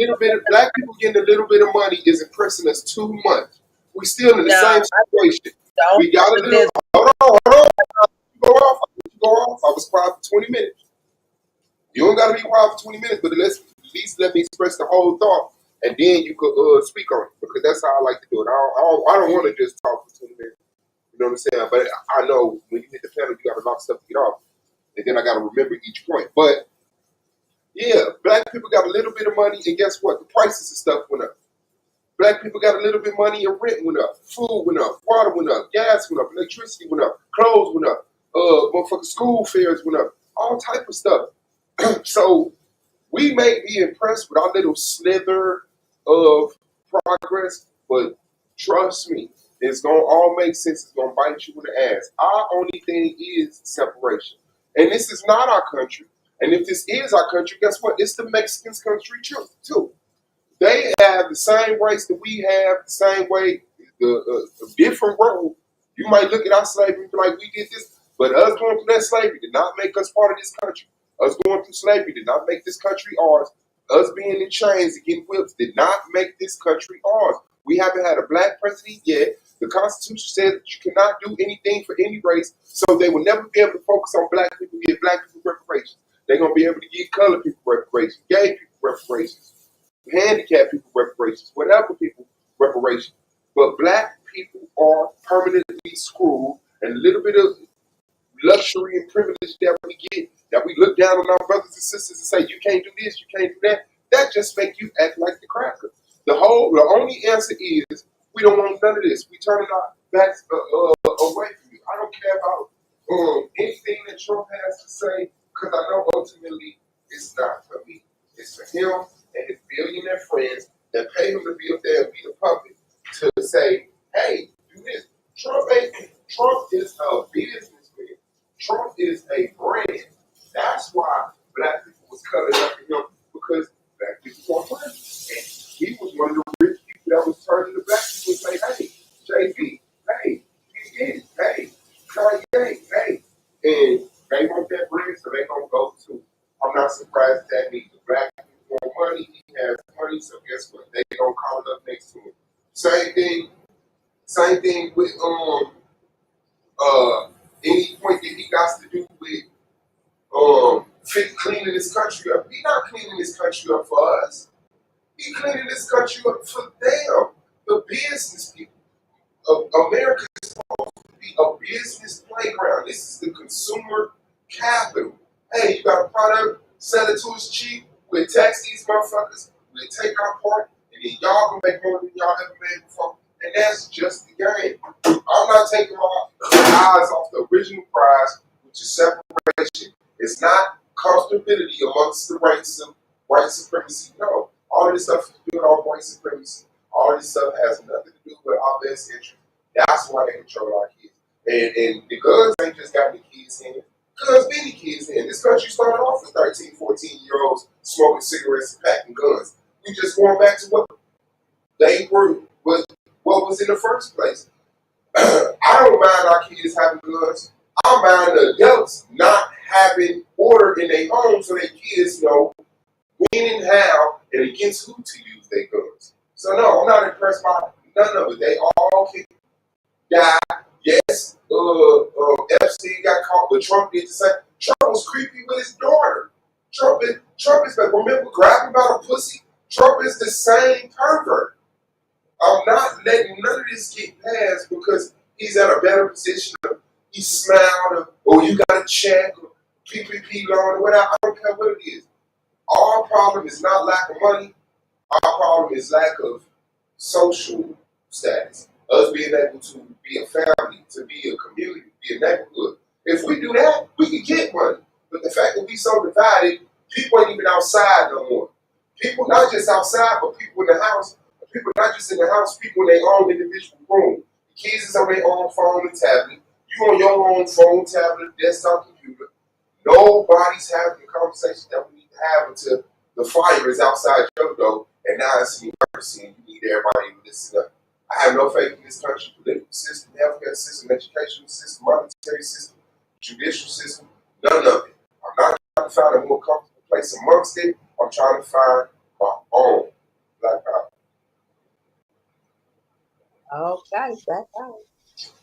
getting a little bit of money is impressing us too much. We still in the same situation. We got a little. Hold on. You go off. I was quiet for 20 minutes. You don't gotta be quiet for 20 minutes, but at least let me express the whole thought, and then you could speak on it, because that's how I like to do it. I don't want to just talk for 20 minutes. You know what I'm saying? But I know when you hit the pedal, you got a lot of stuff to get off, and then I got to remember each point. But yeah, black people got a little bit of money, and guess what? The prices of stuff went up. Black people got a little bit of money, and rent went up, food went up, water went up, gas went up, electricity went up, clothes went up, motherfucking school fares went up, all type of stuff. So we may be impressed with our little slither of progress, but trust me, it's gonna all make sense. It's gonna bite you in the ass. Our only thing is separation, and this is not our country. And if this is our country, guess what? It's the Mexicans' country too. They have the same rights that we have, the same way, the different road. You might look at our slavery and be like, we did this, but us going through that slavery did not make us part of this country. Us going through slavery did not make this country ours. Us being in chains and getting whipped did not make this country ours. We haven't had a black president yet. The Constitution says that you cannot do anything for any race, so they will never be able to focus on black people, get black people reparations. They're going to be able to give colored people reparations, gay people reparations, handicapped people reparations, whatever people reparations. But black people are permanently screwed, and a little bit of luxury and privilege that we get, that we look down on our brothers and sisters and say, you can't do this, you can't do that, that just make you act like the cracker. The only answer is, we don't want none of this. We turn our backs away from you. I don't care about anything that Trump has to say, because I know ultimately it's not for me. It's for him and his billionaire friends that pay him to be up there and be the puppet to say, hey, do this. Trump is a businessman. Trump is a brand. That's why black people was cutting up to him, because black people want money. And he was one of the rich people that was turning to black people and say, hey, JP, hey, hey, Kanye, hey. And they want that bread, so they gonna go to. I'm not surprised that means the black people want money. He has money, so guess what? They gonna call it up next to him. Same thing with any point that he got to do with cleaning this country up. He not cleaning this country up for us. He cleaning this country up for them, the business people. America is supposed to be a business playground. This is the consumer capital. Hey, you got a product, sell it to us cheap, we'll tax these motherfuckers, we'll take our part, and then y'all gonna make more than y'all ever made before. And that's just the game. I'm not taking my eyes off the original prize, which is separation. It's not comfortability amongst the race of white supremacy. No, all of this stuff is built on white supremacy. All of this stuff has nothing to do with our best interest. That's why they control our kids. And the guns ain't just got the kids in. Guns been the kids in. This country started off with 13, 14-year-olds smoking cigarettes and packing guns. We just going back to what they were, what was in the first place. I don't mind our kids having guns. I mind the adults not having order in their homes so their kids know when and how and against who to use their guns. So no, I'm not impressed by none of it. They all can die. Yes, Epstein got caught, but Trump did the same. Trump was creepy with his daughter. Trump is like, remember grabbing by the pussy? Trump is the same pervert. I'm not letting none of this get past because he's at a better position. He smiled, or you got a check, or PPP loan, or whatever. I don't care what it is. Our problem is not lack of money. Our problem is lack of social status. Us being able to be a family, to be a community, be a neighborhood. If we do that, we can get money. But the fact that we so divided, people ain't even outside no more. People not just outside, but people in the house. People not just in the house, people in their own individual room. The kids is on their own phone and tablet. You on your own phone, tablet, desktop, computer. Nobody's having the conversation that we need to have until the fire is outside your door, and now it's an emergency, and you need everybody to listen up. I have no faith in this country, political system, healthcare system, educational system, monetary system, judicial system, none of it. I'm not trying to find a more comfortable place amongst it. I'm trying to find my own black power. Okay, that's fine.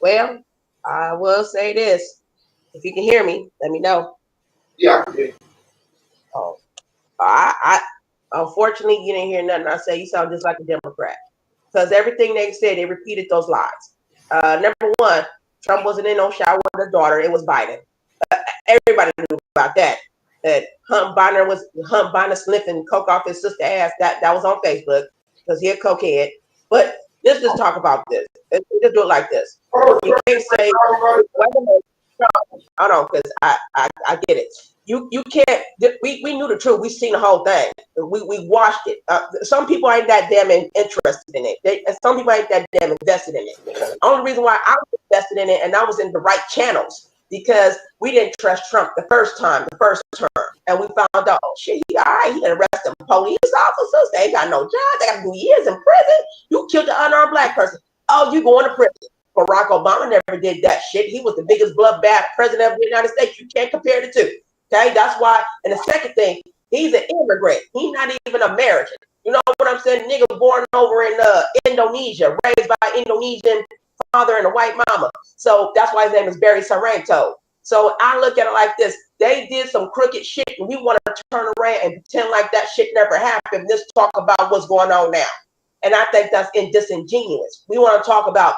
Well, I will say this. If you can hear me, let me know. Yeah, I can hear you. Oh, I unfortunately you didn't hear nothing I say. You sound just like a Democrat. Because everything they said, they repeated those lies. Number one, Trump wasn't in no shower with his daughter. It was Biden. Everybody knew about that. That Hunt Biner sniffing coke off his sister's ass. That was on Facebook because he a cokehead. But let's just talk about this. Let's just do it like this. You can't say, wait a minute, hold on, because I get it. You can't. We knew the truth. We seen the whole thing. We watched it. Some people ain't that damn interested in it. Some people ain't that damn invested in it. Only reason why I was invested in it and I was in the right channels because we didn't trust Trump the first term, and we found out, oh shit, he all right. He arrested police officers. They ain't got no job. They got to do years in prison. You killed an unarmed black person. Oh, you going to prison. Barack Obama never did that shit. He was the biggest bloodbath president of the United States. You can't compare the two. Okay, that's why. And the second thing, he's an immigrant. He's not even American. You know what I'm saying? Nigga born over in Indonesia, raised by Indonesian father and a white mama. So that's why his name is Barry Sarento. So I look at it like this. They did some crooked shit and we want to turn around and pretend like that shit never happened. Let's talk about what's going on now. And I think that's disingenuous. We want to talk about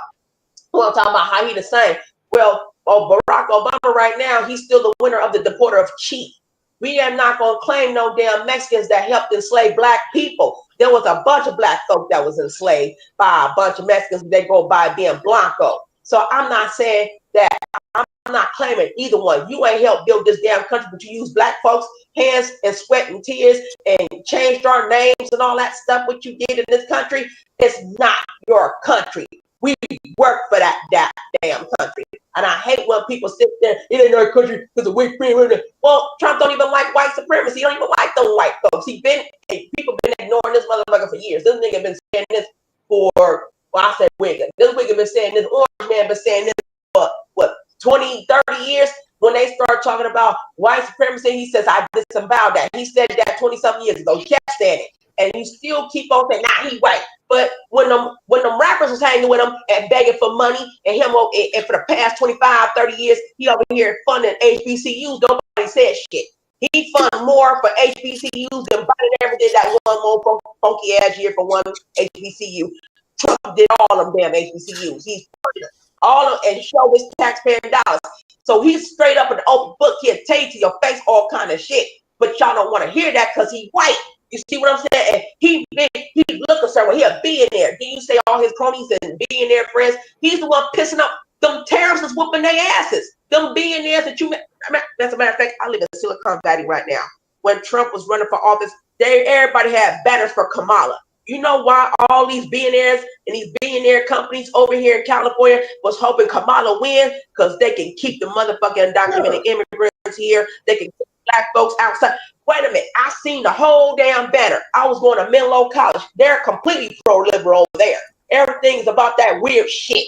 how he the same. Well, Barack Obama right now, he's still the winner of the deporter of cheat. We are not going to claim no damn Mexicans that helped enslave black people. There was a bunch of black folk that was enslaved by a bunch of Mexicans. They go by being Blanco. So I'm not saying that. I'm not claiming either one. You ain't helped build this damn country, but you use black folks' hands and sweat and tears and changed our names and all that stuff. What you did in this country, it's not your country. We work for that damn country. And I hate when people sit there, it ain't our country because of white people. Well, Trump don't even like white supremacy. He don't even like them white folks. People been ignoring this motherfucker for years. This nigga been saying this for, well, I said Wiggin. This Wiggin been saying this, Orange Man been saying this for, what, 20, 30 years? When they start talking about white supremacy, he says, I disavow that. He said that 20-something years ago. He kept saying it. And you still keep on saying, nah, he white. But when them rappers was hanging with him and begging for money, and him and for the past 25, 30 years, he over here funding HBCUs, nobody said shit. He funded more for HBCUs than Biden ever did that one more funky ass year for one HBCU. Trump did all of them damn HBCUs. He's funded all of them and show his taxpayer dollars. So he's straight up an open book. He'll tell you to your face all kind of shit. But y'all don't want to hear that because he's white. You see what I'm saying? And he look a certain way. He a billionaire. Then you say all his cronies and billionaire friends. He's the one pissing up. Them terrorists is whooping their asses. Them billionaires that you met. As a matter of fact, I live in Silicon Valley right now. When Trump was running for office, everybody had banners for Kamala. You know why all these billionaires and these billionaire companies over here in California was hoping Kamala win? Because they can keep the motherfucking undocumented immigrants here. They can keep black folks outside. Wait a minute. I seen the whole damn banner. I was going to Menlo College. They're completely pro-liberal over there. Everything's about that weird shit.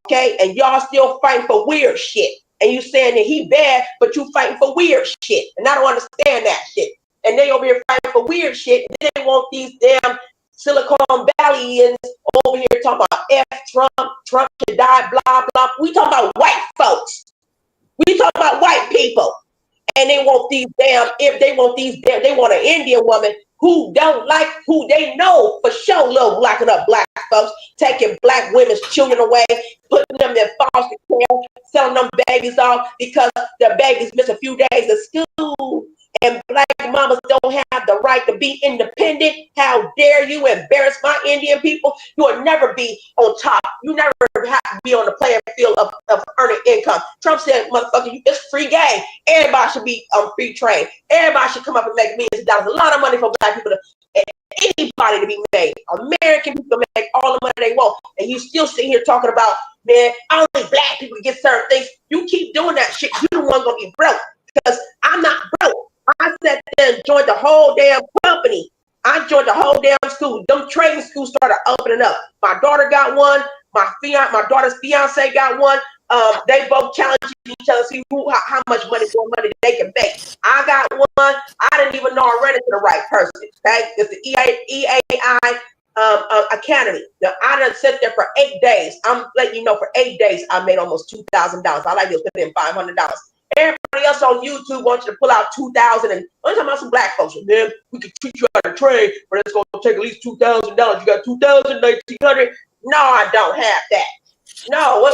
Okay? And y'all still fighting for weird shit. And you saying that he bad, but you fighting for weird shit. And I don't understand that shit. And they over here fighting for weird shit. And they want these damn Silicon Valleyans over here talking about F Trump, Trump should die, blah, blah. We talking about white folks. We talking about white people. And they want these damn, they want an Indian woman who don't like, who they know for sure love locking up black folks, taking black women's children away, putting them in foster care, selling them babies off because the babies miss a few days of school. And black mamas don't have the right to be independent. How dare you embarrass my Indian people? You will never be on top. You never have to be on the playing field of earning income. Trump said, motherfucker, it's free game. Everybody should be free trade. Everybody should come up and make millions of dollars. A lot of money for black people to anybody to be made. American people make all the money they want. And you still sit here talking about, man, only black people get certain things. You keep doing that shit, you the one gonna be broke. Because I'm not broke. I sat there and joined the whole damn company. I joined the whole damn school. Them trading schools started opening up. My daughter got one. My daughter's fiance got one. They both challenging each other, see how much more money they can make. I got one. I didn't even know I ran into the right person. Okay, it's the EAI Academy. Now, I done sit there for 8 days. I'm letting you know, for 8 days, I made almost $2,000. I like to put in $500. Everybody else on YouTube wants you to pull out 2,000, and I'm talking about some black folks. Man, we can teach you how to trade, but it's gonna take at least $2,000. You got 2,000, 1,900. No, I don't have that. No,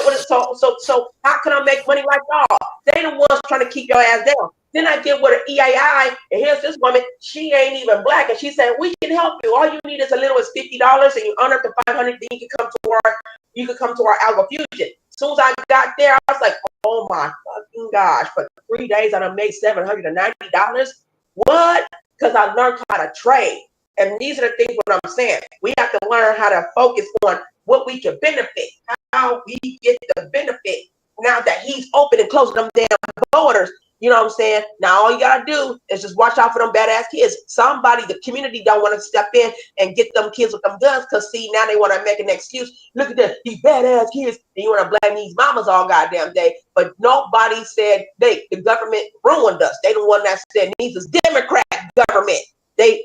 so how can I make money like y'all? They the ones trying to keep your ass down. Then I get with an EAI, and here's this woman. She ain't even black, and she said, "We can help you. All you need is a little as $50, and you earn up to $500. Then you can come to our Algo Fusion." As soon as I got there, I was like, "Oh my fucking gosh!" For 3 days, I done made $790. What? Because I learned how to trade, and these are the things what I'm saying. We have to learn how to focus on what we can benefit, how we get the benefit. Now that he's open and closing them damn borders, you know what I'm saying? Now all you gotta do is just watch out for them badass kids. Somebody, the community don't want to step in and get them kids with them guns, because see, now they want to make an excuse. Look at that, these badass kids, and you want to blame these mamas all goddamn day. But nobody said the government ruined us. They the one that said these is Democrat government. They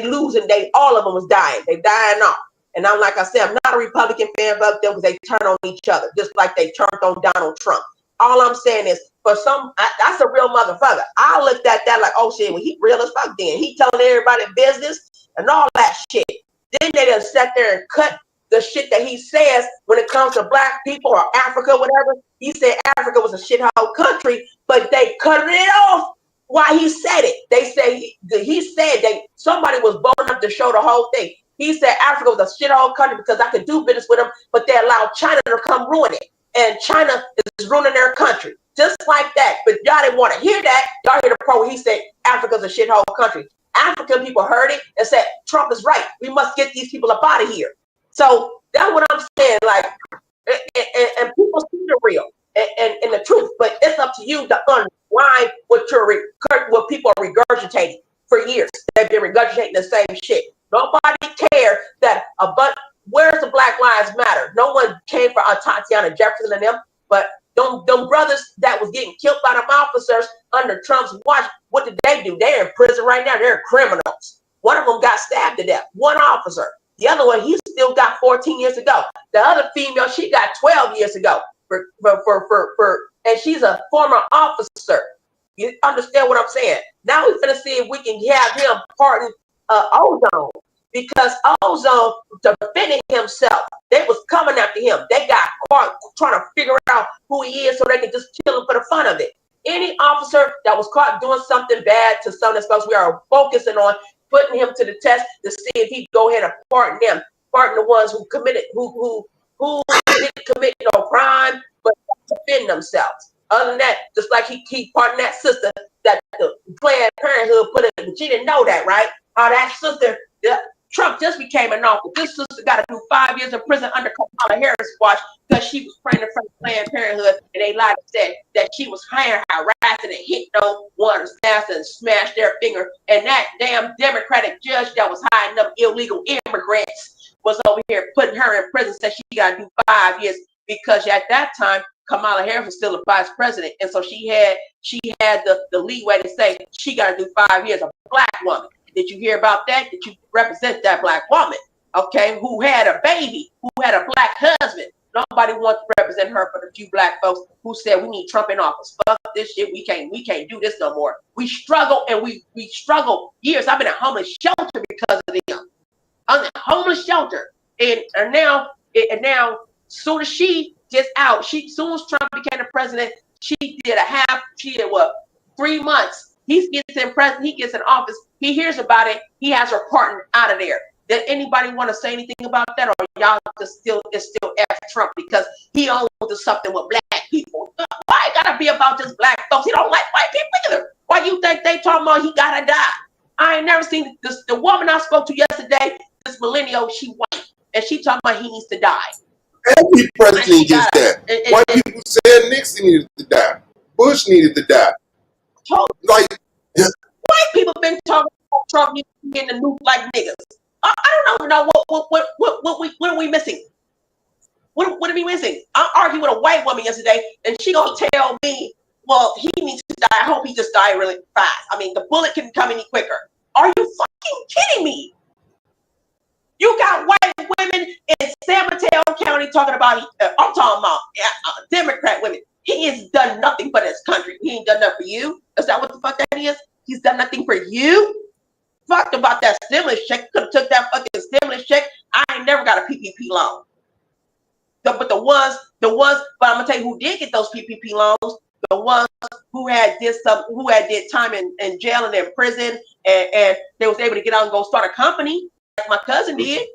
losing, all of them was dying. They dying off. And I'm like I said, I'm not a Republican fan of them because they turn on each other, just like they turned on Donald Trump. All I'm saying is, for some, that's a real motherfucker. I looked at that like, oh shit, well, he real as fuck then. He telling everybody business and all that shit. Then they just sat there and cut the shit that he says when it comes to black people or Africa, whatever. He said Africa was a shithole country, but they cut it off while he said it. They say he said somebody was bold enough to show the whole thing. He said Africa was a shithole country because I could do business with them, but they allowed China to come ruin it. And China is ruining their country. Just like that. But y'all didn't want to hear that. Y'all hear the part where he said Africa's a shithole country. African people heard it and said, Trump is right. We must get these people up out of here. So that's what I'm saying. Like, and people see the real and the truth. But it's up to you to unwind what people are regurgitating for years. They've been regurgitating the same shit. Nobody cared that where's the Black Lives Matter? No one came for Tatiana Jefferson and them, but them brothers that was getting killed by them officers under Trump's watch, what did they do? They're in prison right now. They're criminals. One of them got stabbed to death. One officer. The other one, he still got 14 years ago. The other female, she got 12 years ago and she's a former officer. You understand what I'm saying? Now we're gonna see if we can have him pardon Ozone, because Ozone defending himself. They was coming after him. They got caught trying to figure out who he is so they could just kill him for the fun of it. Any officer that was caught doing something bad to some of folks, we are focusing on putting him to the test to see if he go ahead and pardon them, pardon the ones who committed, who didn't commit no crime, but defend themselves. Other than that, just like he pardoned that sister that the Planned Parenthood put in, but she didn't know that, right? How that sister, Trump just became an officer. This sister got to do 5 years in prison under Kamala Harris' watch because she was praying in front of Planned Parenthood, and they lied and said that she was harassing and hit no one's ass and smashed their finger. And that damn Democratic judge that was hiding them illegal immigrants was over here putting her in prison, said she got to do 5 years because at that time Kamala Harris was still a vice president, and so she had the leeway to say she got to do 5 years. A black woman. Did you hear about that? Did you represent that black woman? Okay, who had a baby, who had a black husband? Nobody wants to represent her for the few black folks who said we need Trump in office. Fuck this shit. We can't do this no more. We struggle and we struggle years. I've been at homeless shelter because of them. I'm in a homeless shelter, and now soon as she gets out, soon as Trump became the president, she did 3 months. He gets in office. He hears about it. He has her pardoned out of there. Did anybody want to say anything about that, or y'all it's still F Trump because he owns something with black people? Why it gotta be about just black folks? He don't like white people either. Why you think they talking about he gotta die? I ain't never seen this. The woman I spoke to yesterday, this millennial, she white, and she talking about he needs to die. Every president gets that. White people said Nixon needed to die. Bush needed to die. Like, white people been talking about Trump getting the nuke like niggas. I don't know what are we missing? What are we missing? I argued with a white woman yesterday, and she gonna tell me, well, he needs to die. I hope he just died really fast. I mean, the bullet can come any quicker. Are you fucking kidding me? You got white women in San Mateo County talking about, I'm talking about Democrat women. He has done nothing for this country. He ain't done nothing for you. Is that what the fuck that is? He's done nothing for you? Fucked about that stimulus check. Could have took that fucking stimulus check. I ain't never got a PPP loan. But the ones, but I'm gonna tell you who did get those PPP loans, the ones who had did time in jail and in prison, and they was able to get out and go start a company, like my cousin did.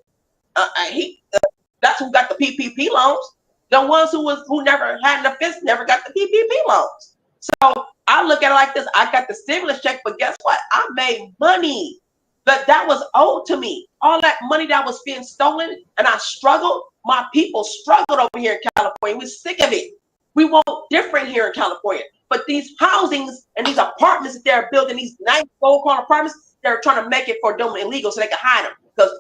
That's who got the PPP loans. The ones who never had an offense never got the PPP loans. So I look at it like this: I got the stimulus check, but guess what? I made money that was owed to me. All that money that was being stolen, and I struggled. My people struggled over here in California. We're sick of it. We want different here in California. But these housings and these apartments that they're building, these nice gold-corner apartments, they're trying to make it for them illegal so they can hide them. Because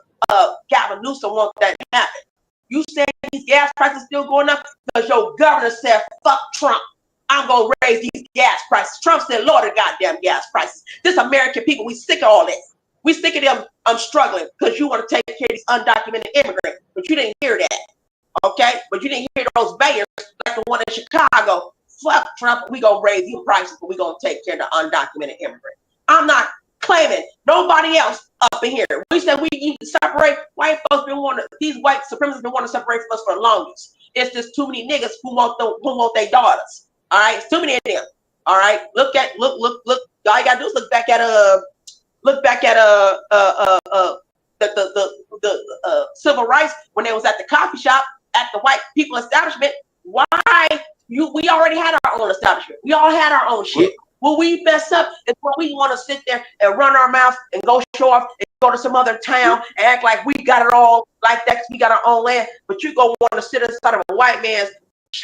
Gavin Newsom wants that to happen. You say these gas prices still going up because your governor said, fuck Trump. I'm going to raise these gas prices. Trump said, Lord, the goddamn gas prices. This American people, we sick of all this. We sick of them. I'm struggling because you want to take care of these undocumented immigrants. But you didn't hear that. Okay? But you didn't hear those bayers like the one in Chicago. Fuck Trump. We going to raise your prices, but we going to take care of the undocumented immigrant. I'm not claiming nobody else up in here. We said we need to separate. White folks been wanting, these white supremacists been wanting to separate from us for the longest. It's just too many niggas who want their daughters. All right? It's too many of them. All right? Look. All you got to do is look back at the civil rights when they was at the coffee shop at the white people establishment. Why we already had our own establishment. We all had our own shit. When we mess up, it's when we want to sit there and run our mouth and go show off and go to some other town and act like we got it all like that because we got our own land. But you go want to sit inside of a white man's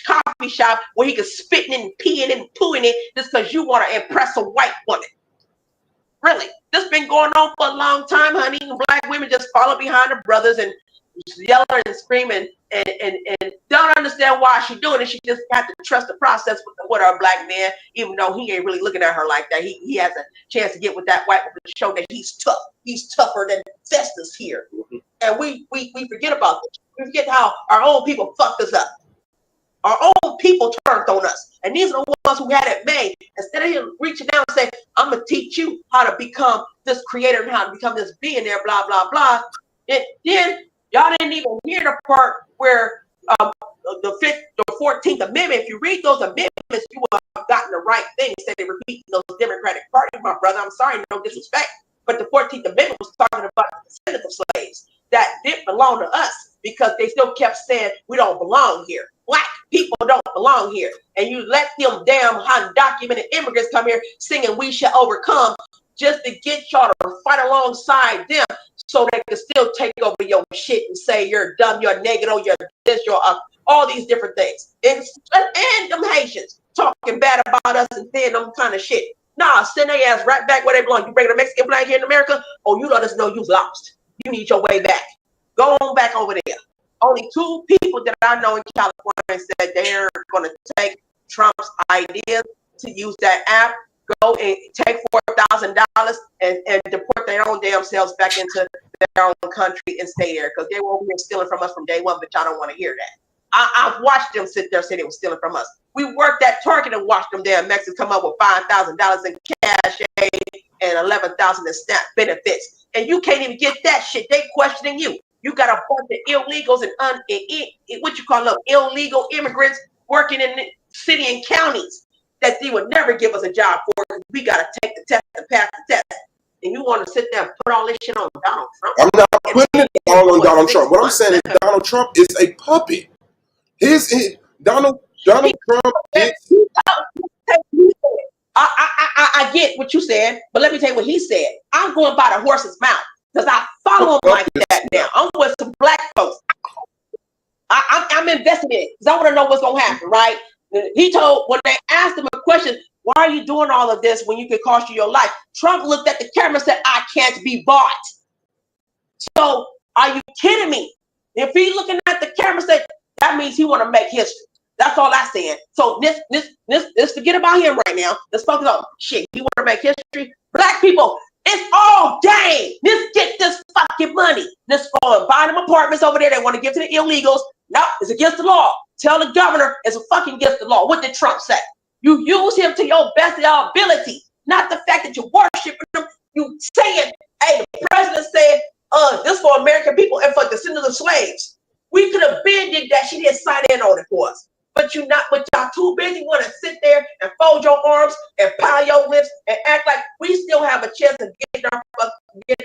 coffee shop where he can spitting and peeing and pooing it just because you want to impress a white woman. Really, this been going on for a long time, honey. Black women just follow behind their brothers and yelling and screaming and don't understand why she's doing it. She just had to trust the process with our black man, even though he ain't really looking at her like that. He has a chance to get with that white woman to show that he's tough. He's tougher than Festus here. And we forget about this. We forget how our own people fucked us up. Our own people turned on us. And these are the ones who had it made. Instead of him reaching down and saying, I'm going to teach you how to become this creator and how to become this billionaire, blah, blah, blah. And then y'all didn't even hear the part where the 14th Amendment, if you read those amendments, you would have gotten the right thing instead of repeating those Democratic Party, my brother. I'm sorry, no disrespect. But the 14th Amendment was talking about the descendants of slaves that didn't belong to us because they still kept saying we don't belong here. Black people don't belong here. And you let them damn undocumented immigrants come here singing we shall overcome just to get y'all to fight alongside them so they can still take over your shit and say you're dumb, you're negative, you're this, you're all these different things. And them Haitians talking bad about us and saying them kind of shit. Nah, send their ass right back where they belong. You bring a Mexican flag here in America, oh, you let us know you lost. You need your way back. Go on back over there. Only 2 people that I know in California said they're going to take Trump's idea to use that app, go and take $4,000 and deport their own damn selves back into their own country and stay there because they were over here stealing from us from day one, but y'all don't want to hear that. I've watched them sit there say they were stealing from us. We worked at Target and watched them damn Mexicans come up with $5,000 in cash aid and $11,000 in SNAP benefits. And you can't even get that shit. They questioning you. You got a bunch of illegals and what you call them, illegal immigrants working in the city and counties that they would never give us a job for because we got to take the test and pass the test. And you want to sit there and put all this shit on Donald Trump? I'm not putting it all on Donald Trump. What I'm saying is Donald Trump is a puppet. Donald Trump is... I I get what you said, but let me tell you what he said. I'm going by the horse's mouth because I follow him like that now. I'm with some black folks. I'm invested in it because I want to know what's going to happen, right? He told, when they asked him a question, why are you doing all of this when you could cost you your life? Trump looked at the camera and said, I can't be bought. So are you kidding me? If he's looking at the camera and said, that means he want to make history. That's all I'm saying. So let's forget about him right now. Let's focus on shit. He want to make history. Black people, it's all game. Let's get this fucking money. Let's go and buy them apartments over there they want to give to the illegals. No, it's against the law. Tell the governor it's fucking against the law. What did Trump say? You use him to your best of your ability, not the fact that you're worshiping him. You saying, hey, the president said, this for American people and for descendants of slaves. We could have been did that. She didn't sign in on it for us. But you not, but y'all too busy want to sit there and fold your arms and pile your lips and act like we still have a chance of getting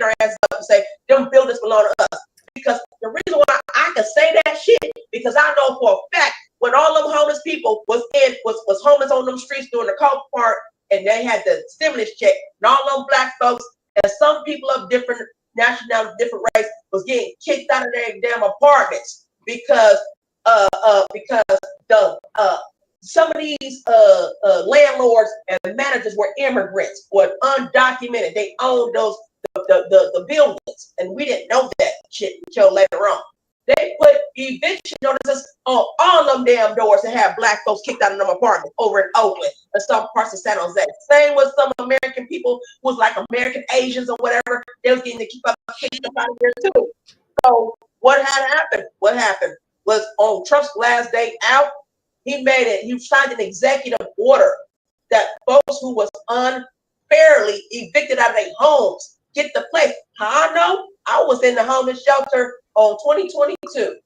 our ass up and say, them buildings belong to us. Because the reason why I can say that shit, because I know for a fact when all them homeless people was homeless on them streets during the COVID part and they had the stimulus check, and all them black folks and some people of different nationality, different race was getting kicked out of their damn apartments because the some of these landlords and managers were immigrants, were undocumented. They owned those the buildings, and we didn't know that shit until later on. They put eviction notices on all them damn doors to have black folks kicked out of them apartments over in Oakland and some parts of San Jose. Same with some American people who was like American Asians or whatever. They was getting to keep up kicked out of there too. So what had happened? What happened was on Trump's last day out, he signed an executive order that folks who was unfairly evicted out of their homes get the place. How I know? I was in the homeless shelter on 2022.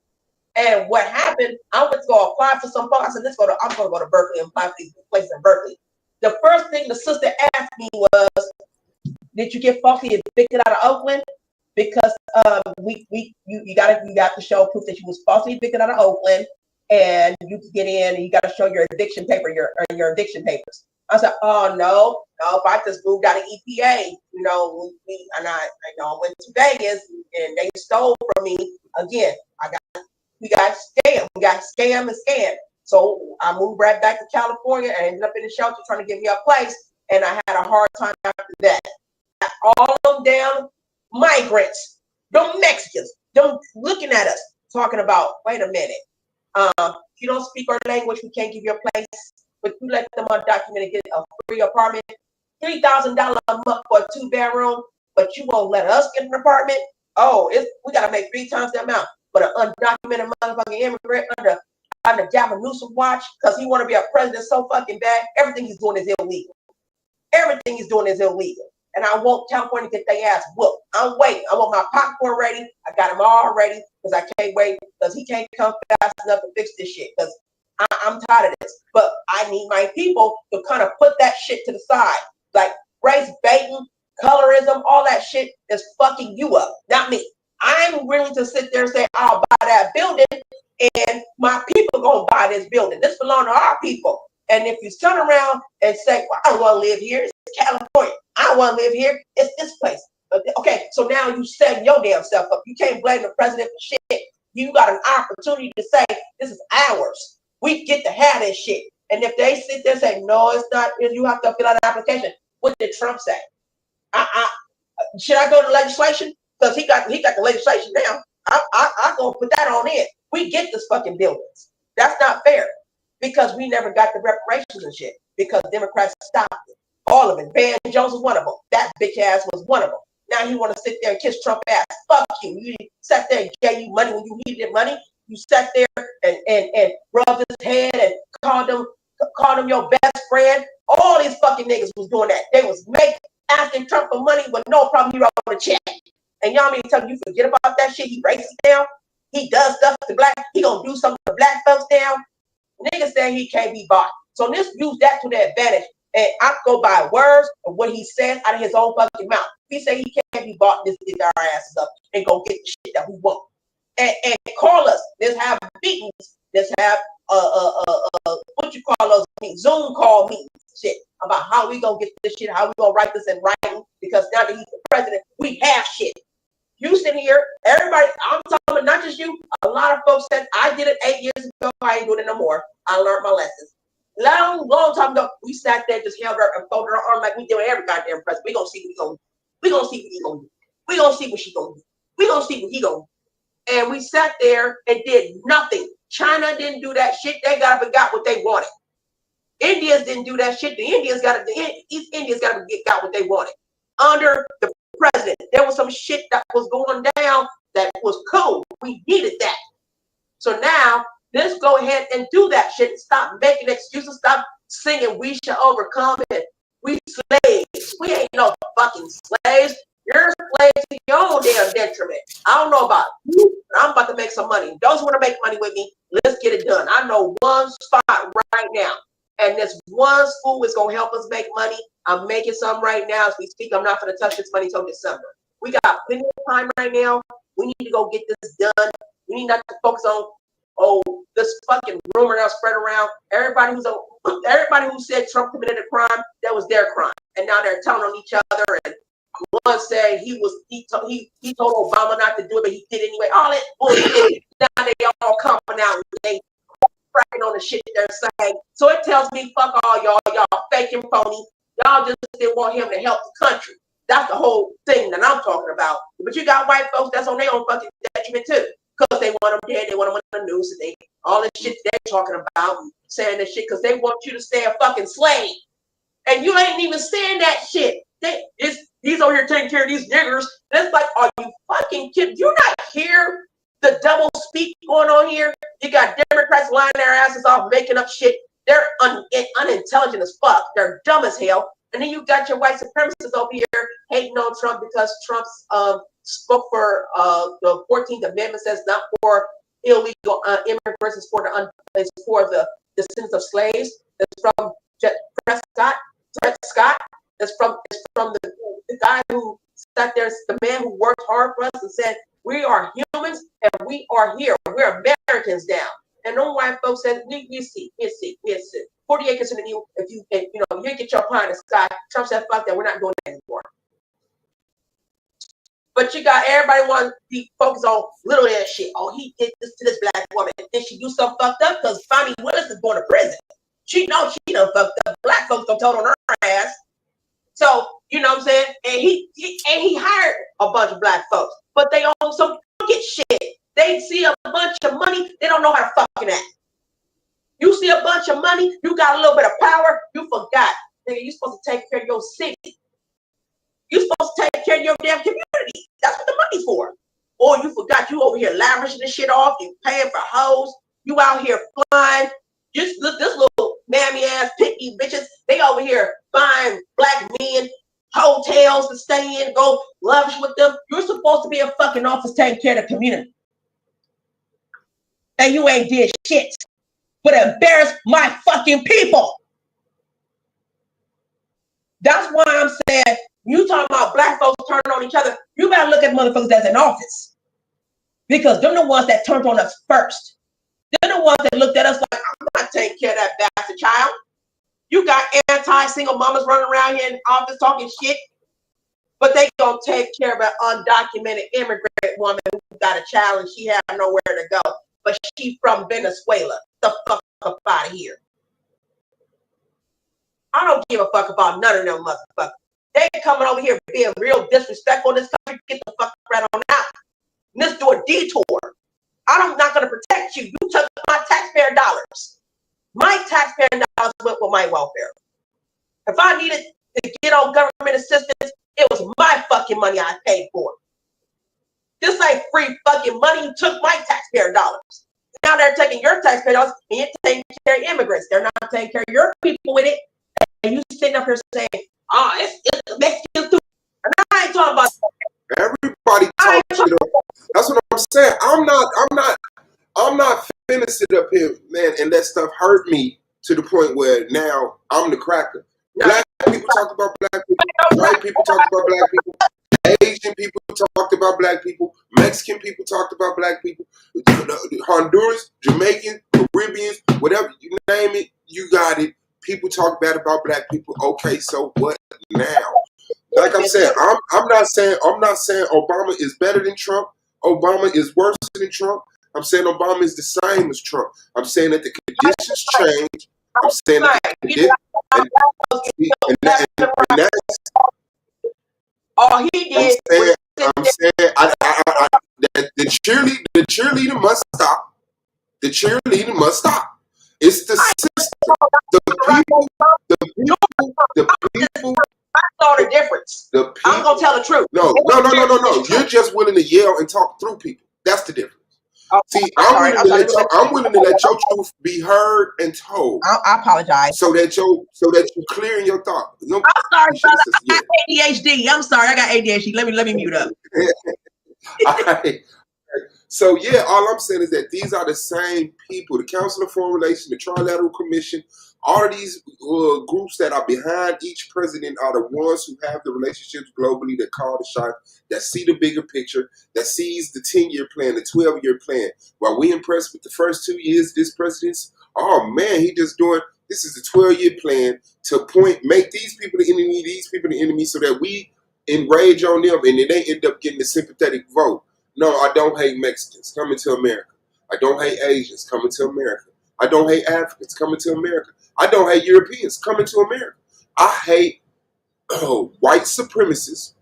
And what happened, I went to go apply for some folks. I said, I'm going to go to Berkeley and apply for these places in Berkeley. The first thing the sister asked me was, did you get falsely evicted out of Oakland? Because you got to show proof that you was falsely evicted out of Oakland, and you can get in and you got to show your eviction paper, your eviction papers. I said, oh no, if I just moved out of EPA, I went to Vegas and they stole from me again. We got scammed and scammed. So I moved right back to California and ended up in the shelter trying to get me a place, and I had a hard time after that. All them damn migrants, them Mexicans, them looking at us, talking about, wait a minute, you don't speak our language, we can't give you a place, but you let them undocumented get a free apartment, $3,000 a month for a 2-bedroom, but you won't let us get an apartment? Oh, we gotta make 3 times the amount. But an undocumented motherfucking immigrant under Gavin Newsom watch, because he want to be a president so fucking bad, everything he's doing is illegal. Everything he's doing is illegal. And I want California to get their ass whooped. I'm waiting. I want my popcorn ready. I got them all ready because I can't wait because he can't come fast enough to fix this shit because I'm tired of this. But I need my people to kind of put that shit to the side. Like race baiting, colorism, all that shit is fucking you up, not me. I'm willing to sit there and say, I'll buy that building and my people gonna buy this building. This belongs to our people. And if you turn around and say, well, I don't want to live here, it's California. I don't want to live here, it's this place. Okay, so now you setting your damn self up. You can't blame the president for shit. You got an opportunity to say, this is ours. We get to have this shit. And if they sit there and say, no, it's not, you have to fill out an application. What did Trump say? Should I go to legislation? Because he got the legislation now. I'm going to put that on in. We get this fucking buildings. That's not fair. Because we never got the reparations and shit. Because Democrats stopped it. All of it. Van Jones was one of them. That bitch ass was one of them. Now he want to sit there and kiss Trump ass. Fuck you. You sat there and gave you money when you needed money. You sat there and rubbed his head and called him your best friend. All these fucking niggas was doing that. They was asking Trump for money with no problem. He wrote a check. And y'all mean to tell me you forget about that shit? He racist now. He does stuff to black. He gonna do something to black folks now. Niggas say he can't be bought. So let's use that to their advantage. And I go by words of what he says out of his own fucking mouth. If he say he can't be bought, let's get our asses up and go get the shit that we want. And call us. Let's have meetings. Let's have what you call those meetings? Zoom call meetings. Shit. about how we gonna get this shit, how we gonna write this in writing, because now that he's the president, we have shit. You sitting here, everybody, I'm talking about not just you, a lot of folks said, I did it 8 years ago, I ain't doing it no more. I learned my lessons. Long time ago, we sat there, just held her and folded our arm like we doing every goddamn president. We gonna see what he gonna do. We gonna see what he gonna do. We gonna see what she gonna do. We gonna see what he gonna do. And we sat there and did nothing. China didn't do that shit. They got what they wanted. Indians didn't do that shit. The Indians got what they wanted. Under the president, there was some shit that was going down that was cool. We needed that. So now, let's go ahead and do that shit. Stop making excuses. Stop singing "We shall overcome" and "we slaves." We ain't no fucking slaves. You're slaves to your own damn detriment. I don't know about you, but I'm about to make some money. Those who want to make money with me, let's get it done. I know one spot right now. And this one school is going to help us make money. I'm making some right now as we speak. I'm not going to touch this money until December. We got plenty of time right now. We need to go get this done. We need not to focus on this fucking rumor that's spread around. Everybody who said Trump committed a crime, that was their crime. And now they're telling on each other. And one said he told Obama not to do it, but he did anyway. All that bullshit. Now they all coming out and they cracking on the shit they're saying. So it tells me, fuck all y'all fake and phony. Y'all just didn't want him to help the country. That's the whole thing that I'm talking about. But you got white folks that's on their own fucking detriment too. Because they want them dead, they want them on the news, and all this shit they're talking about, and saying this shit because they want you to stay a fucking slave. And you ain't even saying that shit. He's over here taking care of these niggers. And it's like, are you fucking kidding? You not hear the double speak going on here? You got Democrats lying their asses off, making up shit. They're unintelligent as fuck. They're dumb as hell. And then you got your white supremacists over here hating on Trump because Trump's spoke for the 14th Amendment, says not for illegal immigrants, it's for the descendants of slaves. It's from Dred Scott. It's from the guy who sat there, the man who worked hard for us and said, we are humans and we are here. We're Americans now. And no white folks said, we see. 40 acres in the new, if you get your pie in the sky. Trump said, fuck that, we're not doing that anymore. But you got everybody want to be focused on little ass shit. Oh, he did this to this black woman. Did she do something fucked up? Because Bonnie Willis is going to prison. She knows she done fucked up. Black folks don't tell on her ass. So, you know what I'm saying? And he hired a bunch of black folks. But they also don't get shit. They see a bunch of money, they don't know how to fucking act. You see a bunch of money, you got a little bit of power, you forgot. Nigga, you supposed to take care of your city. You supposed to take care of your damn community. That's what the money's for. Or you forgot you over here lavishing this shit off, you paying for hoes, you out here flying. Just look, this little mammy ass picky bitches, they over here buying black men hotels to stay in, go lavish with them. You're supposed to be in fucking office taking care of the community. And you ain't did shit but embarrass my fucking people. That's why I'm saying, you talking about black folks turning on each other, you better look at motherfuckers that's in office. Because they're the ones that turned on us first. They're the ones that looked at us like, I'm not taking care of that bastard child. You got anti-single mamas running around here in office talking shit, but they gonna take care of an undocumented immigrant woman who got a child and she had nowhere to go. But she from Venezuela. The fuck up out of here. I don't give a fuck about none of them motherfuckers. They coming over here being real disrespectful in this country. Get the fuck right on out. Let's do a detour. I'm not going to protect you. You took my taxpayer dollars. My taxpayer dollars went with my welfare. If I needed to get on government assistance, it was my fucking money I paid for. This ain't free fucking money. You took my taxpayer dollars. Now they're taking your taxpayer dollars and you're taking care of immigrants. They're not taking care of your people with it. And you sitting up here saying, oh, it's the Mexicans too. And I ain't talking about everybody talking. That's what I'm saying. I'm not finna sit up here, man, and that stuff hurt me to the point where now I'm the cracker. Black people talk about black people. White people talk about black people. Asian people talked about black people. Mexican people talked about black people. Honduras, Jamaicans, Caribbeans, whatever you name it, you got it. people talk bad about black people. Okay, so what now? Like I'm saying, I'm not saying Obama is better than Trump. Obama is worse than Trump. I'm saying Obama is the same as Trump. I'm saying that the conditions change. I'm saying that the conditions and that's all he did. I'm saying that the cheerleader must stop. The cheerleading must stop. It's the system. The people. I saw the difference. I'm gonna tell the truth. No. You're just willing to yell and talk through people. That's the difference. Oh, see, I'm willing to let your truth be heard and told. I apologize. So that you're clearing your thought. No, I'm sorry, brother. I got ADHD. I'm sorry, I got ADHD. Let me mute up. All right. So yeah, all I'm saying is that these are the same people: the Council of Foreign Relations, the Trilateral Commission. All of these groups that are behind each president are the ones who have the relationships globally, that call the shots, that see the bigger picture, that sees the 10-year plan, the 12-year plan. While we impressed with the first 2 years of this president's, oh man, he just doing, this is a 12-year plan to make these people the enemy, these people the enemy, so that we enrage on them and then they end up getting the sympathetic vote. No, I don't hate Mexicans coming to America. I don't hate Asians coming to America. I don't hate Africans coming to America. I don't hate Europeans coming to America. I hate white supremacists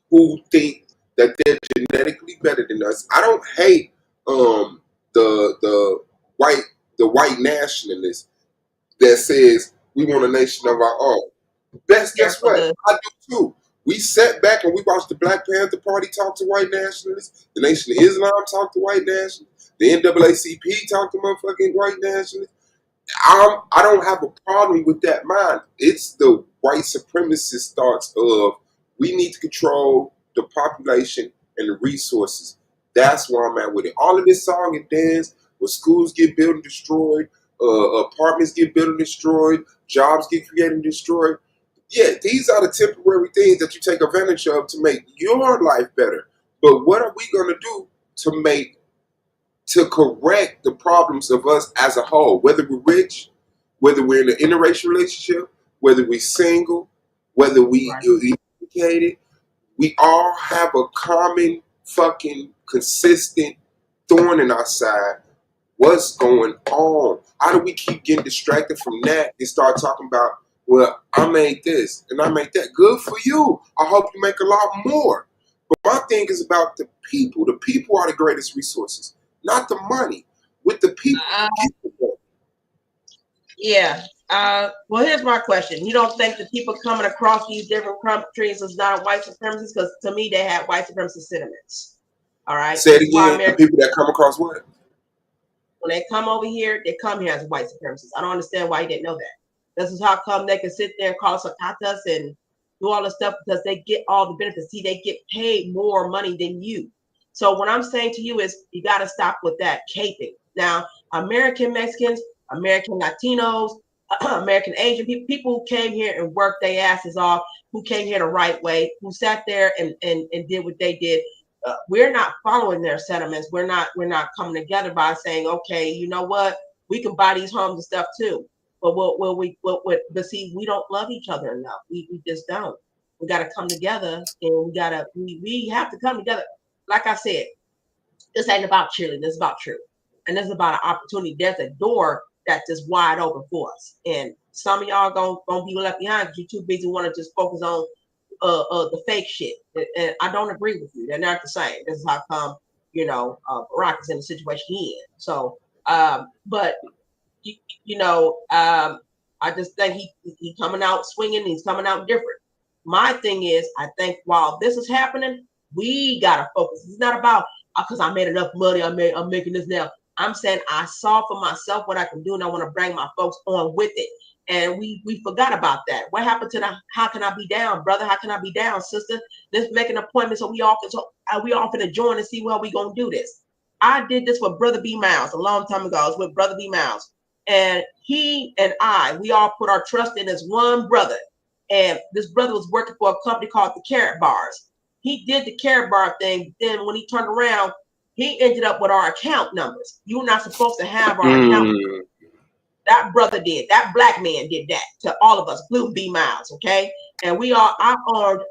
who think that they're genetically better than us. I don't hate the white nationalist that says we want a nation of our own. Guess what? I do too. We sat back and we watched the Black Panther Party talk to white nationalists. The Nation of Islam talk to white nationalists. The NAACP talk to motherfucking white nationalists. I don't have a problem with that mind. It's the white supremacist thoughts of we need to control the population and the resources. That's where I'm at with it. All of this song and dance, where schools get built and destroyed, apartments get built and destroyed, jobs get created and destroyed. Yeah, these are the temporary things that you take advantage of to make your life better. But what are we going to do to correct the problems of us as a whole? Whether we're rich, whether we're in an interracial relationship, whether we're single, whether we're educated, we all have a common fucking consistent thorn in our side. What's going on? How do we keep getting distracted from that and start talking about, well, I made this and I made that? Good for you. I hope you make a lot more. But my thing is about the people. The people are the greatest resources, not the money. With the people, yeah. Well, here's my question. You don't think the people coming across these different countries is not white supremacists? Because to me, they have white supremacist sentiments. All right. Say it again. The people that come across what? When they come over here, they come here as white supremacists. I don't understand why you didn't know that. This is how come they can sit there and call us acatas and do all the stuff, because they get all the benefits. See, they get paid more money than you. So what I'm saying to you is you got to stop with that caping. Now, American Mexicans, American Latinos, American Asian people who came here and worked their asses off, who came here the right way, who sat there and did what they did. We're not following their sentiments. We're not coming together by saying, okay, you know what, we can buy these homes and stuff too. But but see, we don't love each other enough. We just don't. We got to come together, and we have to come together. Like I said, this ain't about cheerleading. This is about truth, and this is about an opportunity. There's a door that's just wide open for us, and some of y'all gonna be left behind because you're too busy want to just focus on the fake shit. And I don't agree with you. They're not the same. This is how come, Barack is in the situation he in. So, but I just think he coming out swinging. He's coming out different. My thing is, I think while this is happening, we gotta focus. It's not about because I made enough money. I'm making this now. I'm saying I saw for myself what I can do, and I want to bring my folks on with it. And we forgot about that. What happened to the how can I be down, brother? How can I be down, sister? Let's make an appointment so we all can join and see how we gonna do this. I did this with Brother B. Miles a long time ago. I was with Brother B. Miles. And he and we all put our trust in this one brother. And this brother was working for a company called the Carrot Bars. He did the Carrot Bar thing. Then when he turned around, he ended up with our account numbers. You're not supposed to have our account numbers. That brother did. That black man did that to all of us. Blue B miles, okay? And I earned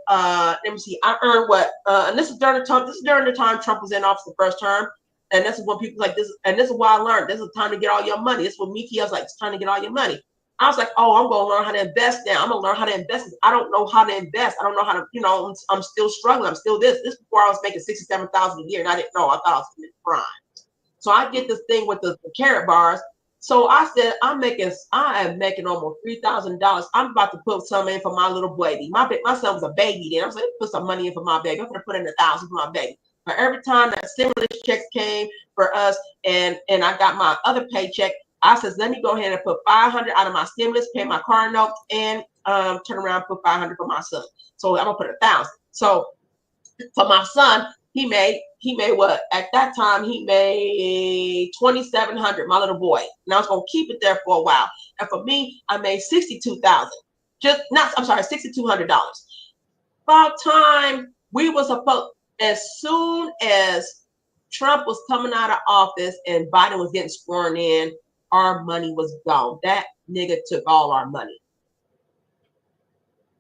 let me see, I earned what and this is during the time Trump was in office the first term. And this is when people like this, and this is why I learned this is time to get all your money. This is what Miki was like, it's time to get all your money. I was like, oh, I'm gonna learn how to invest now. I'm gonna learn how to invest. I don't know how to invest. I don't know how to, I'm still struggling. I'm still this. This before I was making 67,000 a year, and I didn't know. I thought I was in the prime. So I get this thing with the carrot bars. So I said, I am making almost $3,000. I'm about to put some in for my little baby. My son was a baby then. I was like, put some money in for my baby. I'm gonna put in 1,000 for my baby. But every time that stimulus checks came for us, and I got my other paycheck, I says, let me go ahead and put 500 out of my stimulus, pay my car notes, and turn around and put 500 for my son. So I'm gonna put 1,000. So for my son, he made what at that time he made 2,700. My little boy, and I was gonna keep it there for a while. And for me, I made 62,000. $6,200. About time we was supposed, as soon as Trump was coming out of office and Biden was getting sworn in, our money was gone. That nigga took all our money.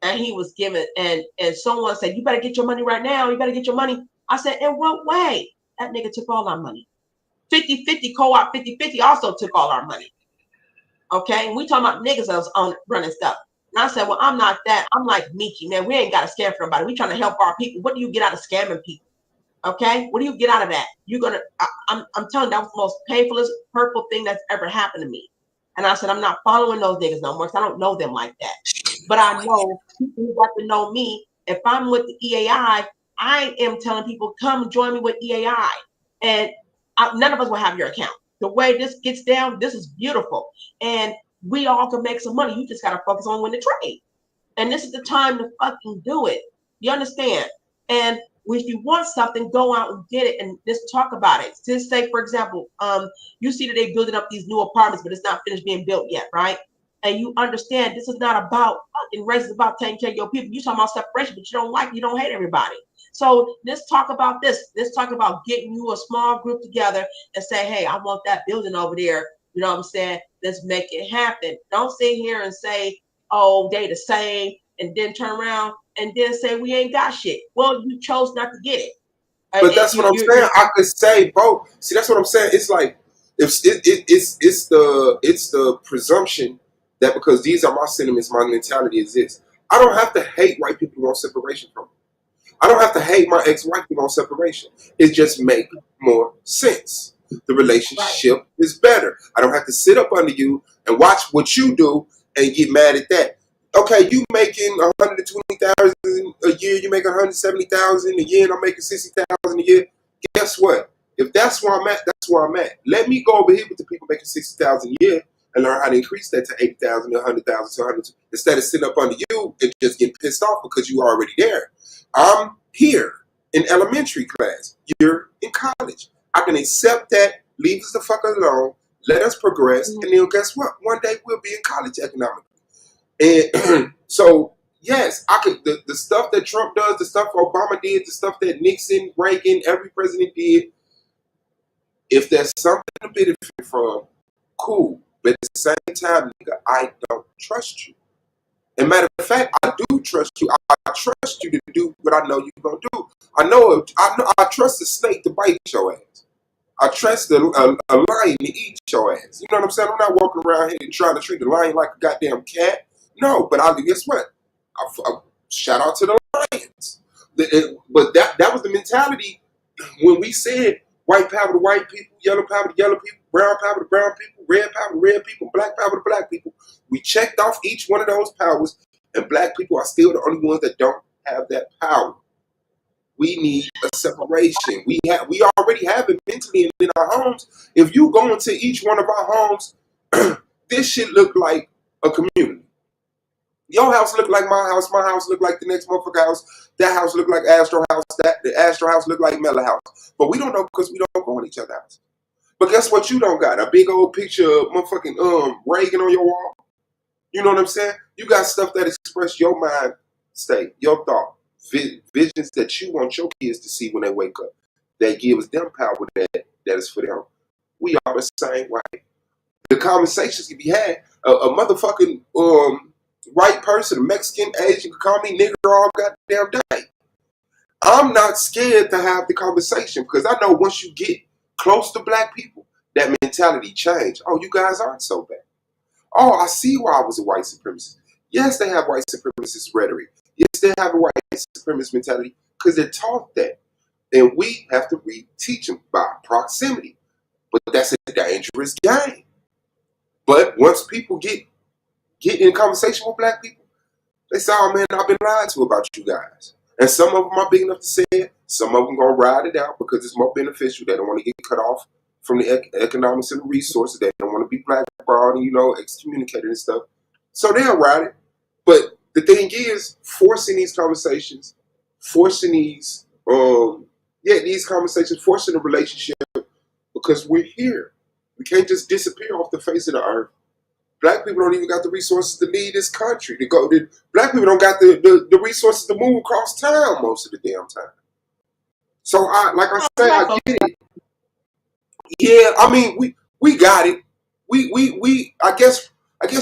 And he was giving, and someone said, you better get your money right now. You better get your money. I said, in what way? That nigga took all our money. 50-50 co-op 50-50 also took all our money. Okay, and we talking about niggas that was on running stuff. And I said, well, I'm not that. I'm like Miki, man. We ain't got to scam for nobody. We trying to help our people. What do you get out of scamming people? Okay, what do you get out of that? You're gonna. I'm telling you, that was the most painfulest, hurtful thing that's ever happened to me. And I said, I'm not following those niggas no more because I don't know them like that. But I know people who got to know me. If I'm with the EAI, I am telling people, come join me with EAI. And none of us will have your account. The way this gets down, this is beautiful. And we all can make some money. You just got to focus on winning the trade. And this is the time to fucking do it. You understand? And if you want something, go out and get it and just talk about it. Just say, for example, you see that they're building up these new apartments, but it's not finished being built yet, right? And you understand this is not about fucking race, it's about taking care of your people. You talking about separation, but you don't hate everybody. So let's talk about this. Let's talk about getting you a small group together and say, hey, I want that building over there. You know what I'm saying? Let's make it happen. Don't sit here and say, oh, they the same, and then turn around and then say we ain't got shit. Well, you chose not to get it. But that's what I'm saying. I could say, bro. See, that's what I'm saying. It's like it's the presumption that because these are my sentiments, my mentality is this. I don't have to hate white people who want separation from me. I don't have to hate my ex-wife who want separation. It just makes more sense. The relationship is better. I don't have to sit up under you and watch what you do and get mad at that. Okay, you making 120,000 a year, you make 170,000 a year, and I'm making 60,000 a year. Guess what? If that's where I'm at, that's where I'm at. Let me go over here with the people making 60,000 a year and learn how to increase that to 80,000, 100,000, to 100,000 instead of sitting up under you and just getting pissed off because you are already there. I'm here in elementary class. You're in college. I can accept that. Leave us the fuck alone. Let us progress, and then guess what? One day we'll be in college economically. And so, yes, I could. The stuff that Trump does, the stuff Obama did, the stuff that Nixon, Reagan, every president did. If there's something to benefit from, cool. But at the same time, nigga, I don't trust you. And matter of fact, I do trust you. I trust you to do what I know you're gonna do. I trust the snake to bite your ass. I trust a lion to eat your ass. You know what I'm saying? I'm not walking around here trying to treat the lion like a goddamn cat. No, but guess what? I shout out to the lions. But that was the mentality when we said white power to white people, yellow power to yellow people, brown power to brown people, red power to red people, black power to black people. We checked off each one of those powers, and black people are still the only ones that don't have that power. We need a separation. We already have it mentally in our homes. If you go into each one of our homes, this shit look like a community. Your house look like my house look like the next motherfucker house, that house look like Astro house, the Astro house look like Mella house. But we don't know because we don't go in each other's house. But guess what you don't got? A big old picture of motherfucking Reagan on your wall. You know what I'm saying? You got stuff that express your mind state, your thought, visions that you want your kids to see when they wake up. That gives them power that is for them. We are the same way. The conversations can be had. A motherfucking white person, a Mexican, Asian, can call me nigger all goddamn day. I'm not scared to have the conversation because I know once you get close to black people, that mentality change. Oh, you guys aren't so bad. Oh, I see why I was a white supremacist. Yes, they have white supremacist rhetoric. Yes, they have a white supremacist mentality because they're taught that. And we have to reteach them by proximity. But that's a dangerous game. But once people get in conversation with black people, they say, oh man, I've been lied to about you guys. And some of them are big enough to say it. Some of them going to ride it out because it's more beneficial. They don't want to get cut off from the economics and the resources. They don't want to be blackballed and, excommunicated and stuff. So they'll ride it. But the thing is, forcing these conversations, forcing these conversations, forcing a relationship because we're here. We can't just disappear off the face of the earth. Black people don't even got the resources to lead this country. Black people don't got the resources to move across town most of the damn time. So I get it. Yeah, I mean we got it. We I guess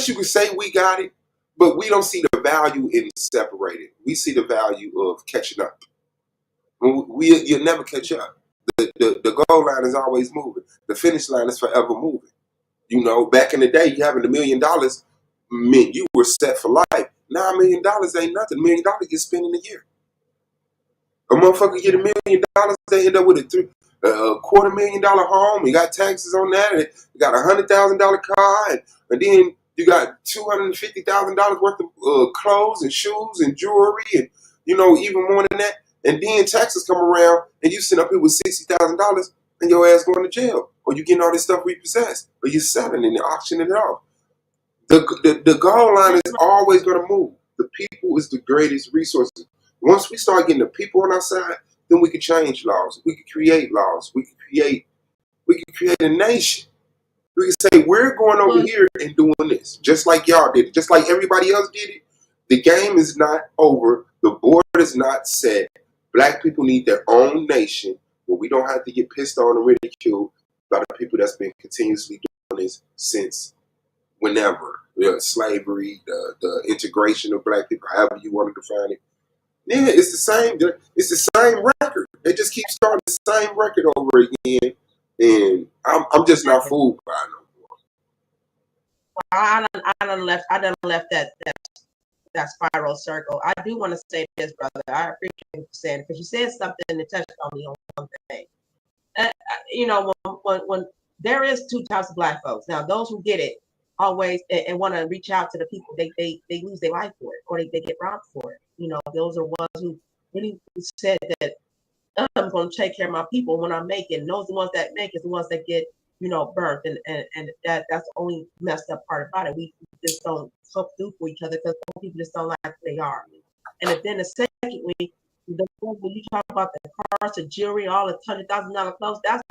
you could say we got it, but we don't see the value in separating. We see the value of catching up. You'll never catch up. The goal line is always moving. The finish line is forever moving. Back in the day, you having $1 million meant you were set for life. Now $1 million ain't nothing. $1 million gets spent in a year. A motherfucker get $1 million, they end up with a $250,000 home. You got taxes on that. And you got $100,000 car, and then you got $250,000 worth of clothes and shoes and jewelry, and even more than that. And then taxes come around, and you sit up here with $60,000, and your ass going to jail, or you getting all this stuff repossessed, or you selling and auctioning it off. The goal line is always going to move. The people is the greatest resource. Once we start getting the people on our side, then we can change laws. We can create laws. We can create a nation. We can say we're going over here and doing this, just like y'all did it, just like everybody else did it. The game is not over. The board is not set. Black people need their own nation where we don't have to get pissed on and ridiculed by the people that's been continuously doing this since whenever. Slavery, the integration of black people, however you want to define it. Yeah, it's the same. It's the same record. They just keep starting the same record over again, and I'm just not fooled by it no more. I done left that spiral circle. I do want to say this, brother. I appreciate what you said because you said something that touched on me on one thing. When there is two types of black folks. Now, those who get it always and want to reach out to the people, they lose their life for it, or they get robbed for it. Those are ones who really said that I'm going to take care of my people when I make it. And those are the ones that make it, the ones that get burnt, and that's the only messed up part about it. We just don't help through for each other because people just don't like who they are. And then the secondly, when you talk about the cars, the jewelry, all the $100,000 clothes, that's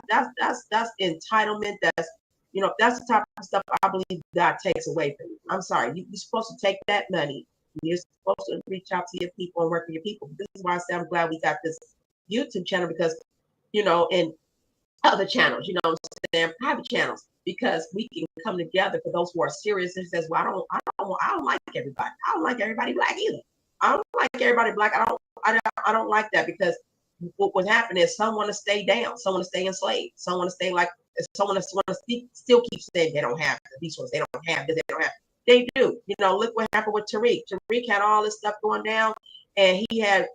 entitlement. That's the type of stuff I believe God takes away from you. I'm sorry, you're supposed to take that money. You're supposed to reach out to your people and work with your people. This is why I say I'm glad we got this YouTube channel because, and other channels, private channels, because we can come together for those who are serious and says, well, I don't like everybody. I don't like everybody black either. I don't like everybody black. I don't like that because what would happen is some want to stay down, some want to stay enslaved, some want to stay like someone want to still keep saying they don't have the resources, they don't have this, they don't have. They do. Look what happened with Tariq. Tariq had all this stuff going down, and he had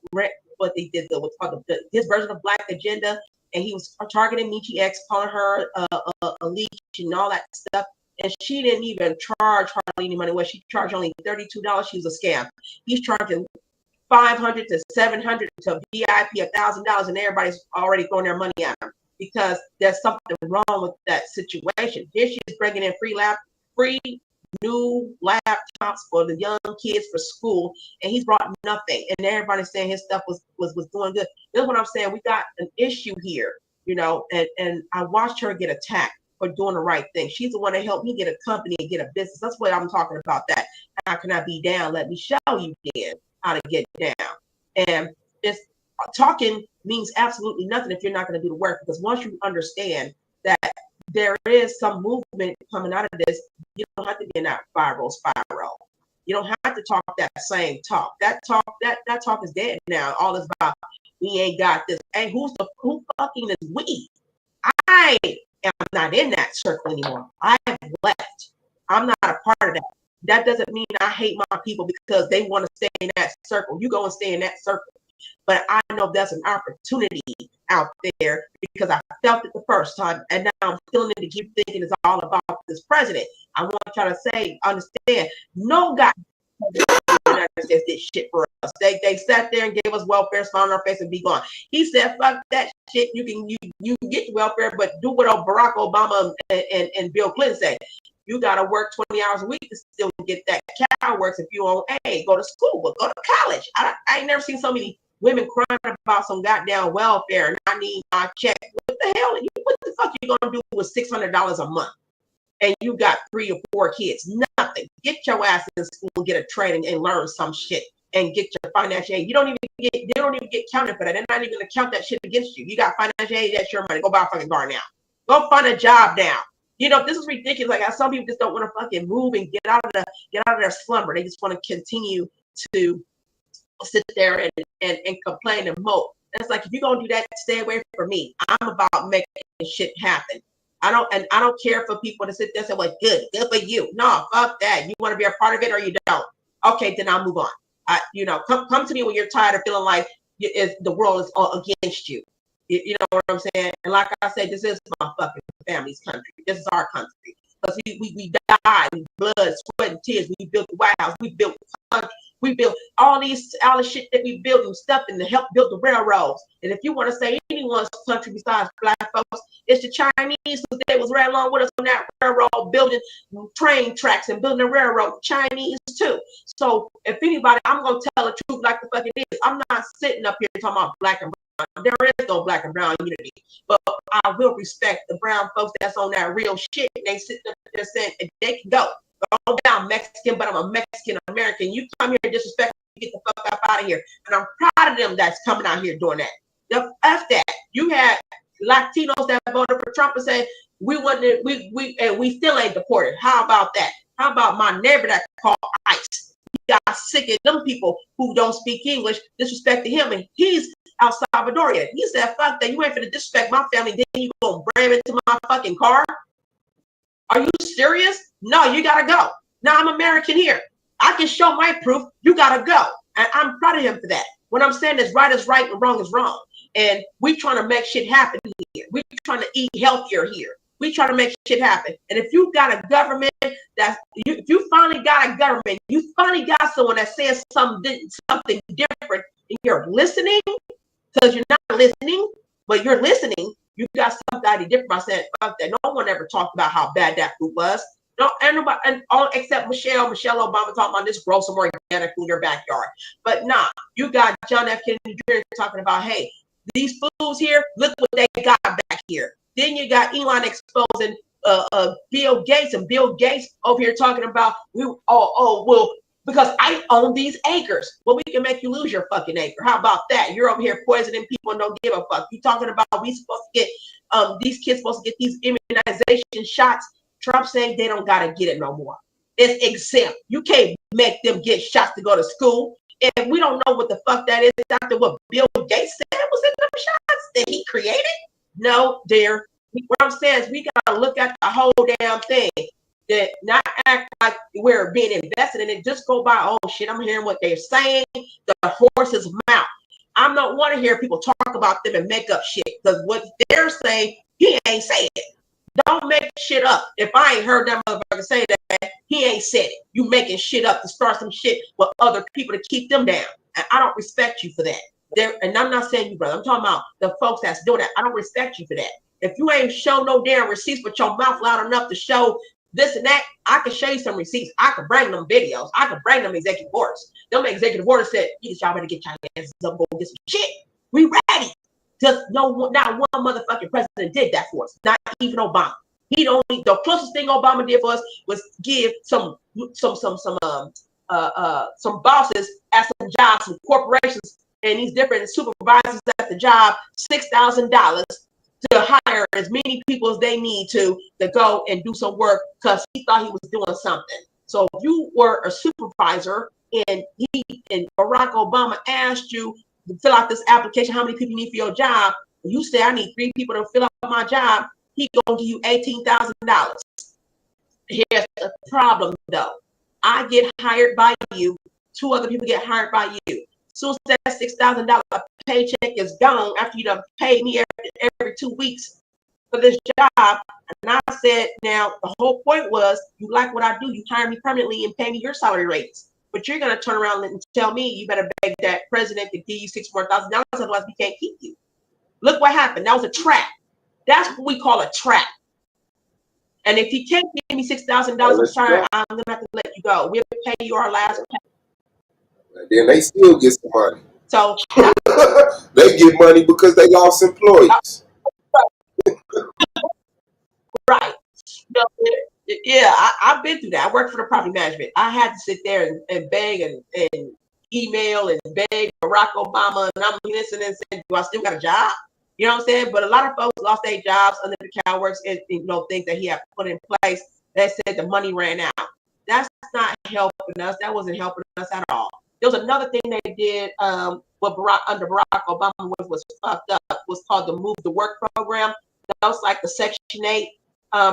what they did, what's called his version of Black Agenda, and he was targeting Michi X, calling her a leech and all that stuff. And she didn't even charge hardly any money. Well, she charged only $32. She was a scam. He's charging $500 to $700 to VIP $1,000, and everybody's already throwing their money at him because there's something wrong with that situation. Here she's bringing in free new laptops for the young kids for school, and he's brought nothing, and everybody's saying his stuff was doing good. This is what I'm saying. We got an issue here, and I watched her get attacked for doing the right thing. She's the one that helped me get a company and get a business. That's what I'm talking about. That how can I be down? Let me show you then how to get down. And it's talking means absolutely nothing if you're not going to do the work, because once you understand that there is some movement coming out of this. You don't have to be in that viral spiral. You don't have to talk that same talk. That talk is dead now. All is about we ain't got this. Hey, who fucking is we? I am not in that circle anymore. I have left. I'm not a part of that. That doesn't mean I hate my people because they want to stay in that circle. You go and stay in that circle. But I know there's an opportunity out there because I felt it the first time, and now I'm feeling it to keep thinking it's all about this president. I want y'all to say, understand, no guy understands this shit for us. They sat there and gave us welfare, smile on our face, and be gone. He said, "Fuck that shit. You can get welfare, but do what Barack Obama and Bill Clinton said. You gotta work 20 hours a week to still get that cow works. If you own go to school, but go to college. I ain't never seen so many women crying about some goddamn welfare and I need my check. What the hell? What the fuck you gonna do with $600 a month? And you got 3 or 4 kids? Nothing. Get your ass in school, get a training, and learn some shit, and get your financial aid. They don't even get counted for that. They're not even gonna count that shit against you. You got financial aid, that's your money. Go buy a fucking car now. Go find a job now. You know, this is ridiculous. Like how some people just don't want to fucking move and get out of their slumber. They just want to continue to sit there and complain and mope. And it's like, if you're gonna do that, stay away from me. I'm about making shit happen. I don't care for people to sit there and say, well, good for you. No, fuck that. You want to be a part of it or you don't. Okay, then I'll move on. Come to me when you're tired of feeling like the world is all against you. You know what I'm saying? And like I said, this is my fucking family's country. This is our country. Because we died in blood, sweat, and tears. We built the White House. We built the country. We built all the shit that we built and stuff and to help build the railroads. And if you want to say anyone's country besides black folks, it's the Chinese who they was right along with us on that railroad, building train tracks and building a railroad. Chinese too. So if anybody, I'm gonna tell the truth like the fucking is. I'm not sitting up here talking about black and brown. There is no black and brown unity. But I will respect the brown folks that's on that real shit. And they sit up there saying they can go. Oh, I'm Mexican, but I'm a Mexican American. You come here and disrespect me, get the fuck up out of here. And I'm proud of them that's coming out here doing that. F that. You had Latinos that voted for Trump and said we still ain't deported. How about that? How about my neighbor that called ICE? He got sick of them people who don't speak English, disrespected him, and he's El Salvadorian. He said, fuck that, you ain't finna disrespect my family, then you gonna ram into my fucking car? Are you serious? No, you gotta go. Now I'm American here. I can show my proof. You gotta go. And I'm proud of him for that. What I'm saying is right and wrong is wrong. And we trying to make shit happen here. We trying to eat healthier here. We trying to make shit happen. And if you got a government if you finally got a government, you finally got someone that says something different, and you're listening, because you're not listening, but you're listening. You got somebody different by saying, fuck that. No one ever talked about how bad that food was. No, nobody, and all except Michelle Obama talking about this grow some organic food in your backyard. But nah, you got John F. Kennedy Jr. talking about, hey, these foods here, look what they got back here. Then you got Elon exposing Bill Gates, and Bill Gates over here talking about well, because I own these acres. Well, we can make you lose your fucking acre. How about that? You're over here poisoning people and don't give a fuck. You talking about we supposed to get these kids supposed to get these immunization shots. Trump saying they don't gotta get it no more. It's exempt. You can't make them get shots to go to school. And we don't know what the fuck that is after what Bill Gates said was in them shots that he created. No, dear. What I'm saying is we gotta look at the whole damn thing. That not act like we're being invested in it. Just go by, oh shit, I'm hearing what they're saying, the horse's mouth. I don't want to hear people talk about them and make up shit, because what they're saying, he ain't saying it. Don't make shit up. If I ain't heard that motherfucker say that, he ain't said it. You making shit up to start some shit with other people to keep them down. And I don't respect you for that. And I'm not saying you, brother. I'm talking about the folks that's doing that. I don't respect you for that. If you ain't show no damn receipts but your mouth loud enough to show this and that, I can show you some receipts. I can bring them videos. I can bring them executive orders. Them executive orders said, y'all better get your asses up, go get some shit. We ready. Just not one motherfucking president did that for us. Not even Obama. The closest thing Obama did for us was give some bosses at some jobs, some corporations, and these different supervisors at the job $6,000 to hire as many people as they need to go and do some work because he thought he was doing something. So if you were a supervisor and Barack Obama asked you to fill out this application, how many people you need for your job, and you say I need 3 people to fill out my job, he gonna give you $18,000. Here's the problem though. I get hired by you, 2 other people get hired by you. Soon as that $6,000 paycheck is gone after you done pay me every 2 weeks for this job, and I said, now the whole point was you like what I do, you hire me permanently and pay me your salary rates. But you're gonna turn around and tell me you better beg that president to give you $6 more thousand, otherwise we can't keep you. Look what happened. That was a trap. That's what we call a trap. And if you can't give me $6,000, I'm sorry, I'm gonna have to let you go. We'll pay you our last pay. And then they still get some money. So they get money because they lost employees. Right. So, yeah, I've been through that. I worked for the property management. I had to sit there and beg and email and beg Barack Obama, and I'm listening and saying, do I still got a job? You know what I'm saying? But a lot of folks lost their jobs under the CalWorks and things that he had put in place. They said the money ran out. That's not helping us. That wasn't helping us at all. There was another thing they did under Barack Obama was fucked up. Was called the Move to Work program. That was like the Section 8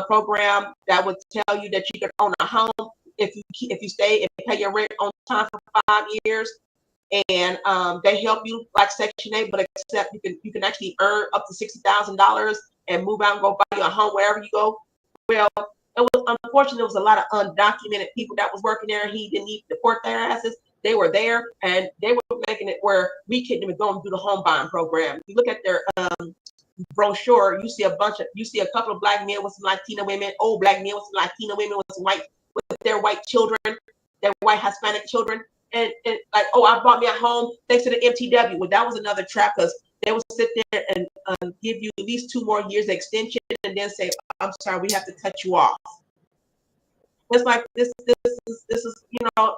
program that would tell you that you could own a home if you stay and pay your rent on time for 5 years. And they help you like Section 8, but except you can actually earn up to $60,000 and move out and go buy you a home wherever you go. Well, it was unfortunate. There was a lot of undocumented people that was working there. He didn't need to deport their asses. They were there, and they were making it where we couldn't even go and do the home buying program. You look at their brochure, you see a couple of black men with some Latina women, old black men with some Latina women with their white children, their white Hispanic children. And like, oh, I bought me a home thanks to the MTW. Well, that was another trap because they would sit there and give you at least 2 more years extension and then say, I'm sorry, we have to cut you off. It's like this is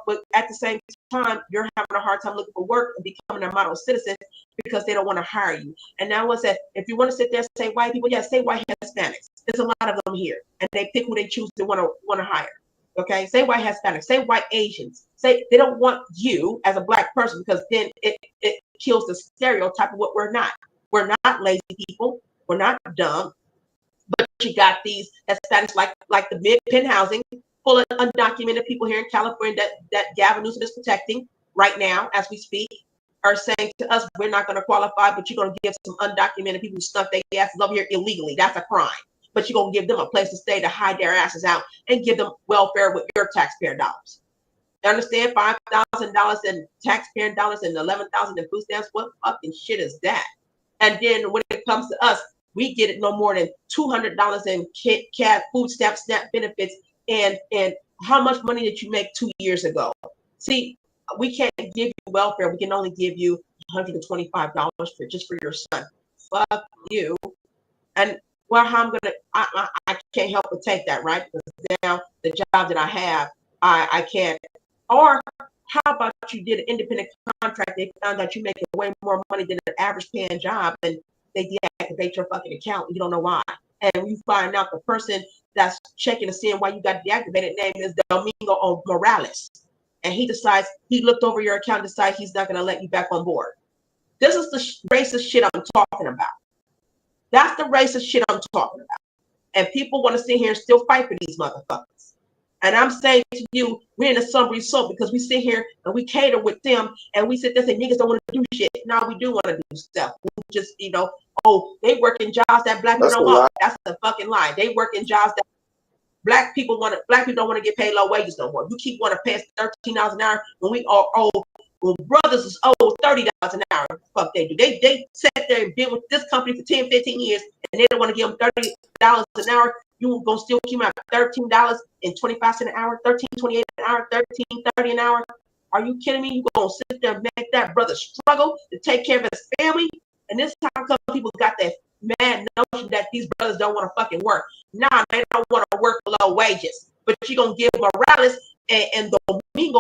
but at the same time, you're having a hard time looking for work and becoming a model citizen because they don't want to hire you. And now what's that? If you want to sit there and say white people, yeah, say white Hispanics. There's a lot of them here, and they pick who they choose to want to hire. Okay, say white Hispanics, say white Asians. Say they don't want you as a black person because then it kills the stereotype of what we're not. We're not lazy people. We're not dumb. But you got these Hispanics like the mid-pen housing full of undocumented people here in California that Gavin Newsom is protecting right now as we speak, are saying to us, we're not going to qualify, but you're going to give some undocumented people who stuck their asses over here illegally. That's a crime. But you're going to give them a place to stay to hide their asses out and give them welfare with your taxpayer dollars. You understand? $5,000 in taxpayer dollars and $11,000 in food stamps. What fucking shit is that? And then when it comes to us, we get it no more than $200 in CAD food stamp benefits. And how much money did you make 2 years ago? See, we can't give you welfare. We can only give you $125 for your son. Fuck you. And well, how I'm gonna, I can't help but take that, right? Because now the job that I have, I can't. Or how about you did an independent contract? They found out you making way more money than an average paying job, and they deactivate your fucking account. You don't know why, and you find out the person that's checking to see why you got deactivated name is Domingo Morales, and he looked over your account, decides he's not gonna let you back on board. This is the racist shit I'm talking about. That's the racist shit I'm talking about. And people want to sit here and still fight for these motherfuckers. And I'm saying to you, we're in a some result because we sit here and we cater with them and we sit there and say niggas don't want to do shit. No, we do want to do stuff. We just, they work in jobs that black people don't want. That's a fucking lie. They work in jobs that black people don't want to get paid low wages no more. You keep wanting to pay us $13 an hour when we are old. When brothers is owed $30 an hour, fuck they do. They sat there and been with this company for 10, 15 years, and they don't want to give them $30 an hour. You gonna still keep them at $13.25 an hour, $13.28 an hour, $13.30 an hour? Are you kidding me? You gonna sit there and make that brother struggle to take care of his family? And this is how come people got that mad notion that these brothers don't want to fucking work. Nah, they don't want to work for low wages. But you're gonna give Morales and Domingo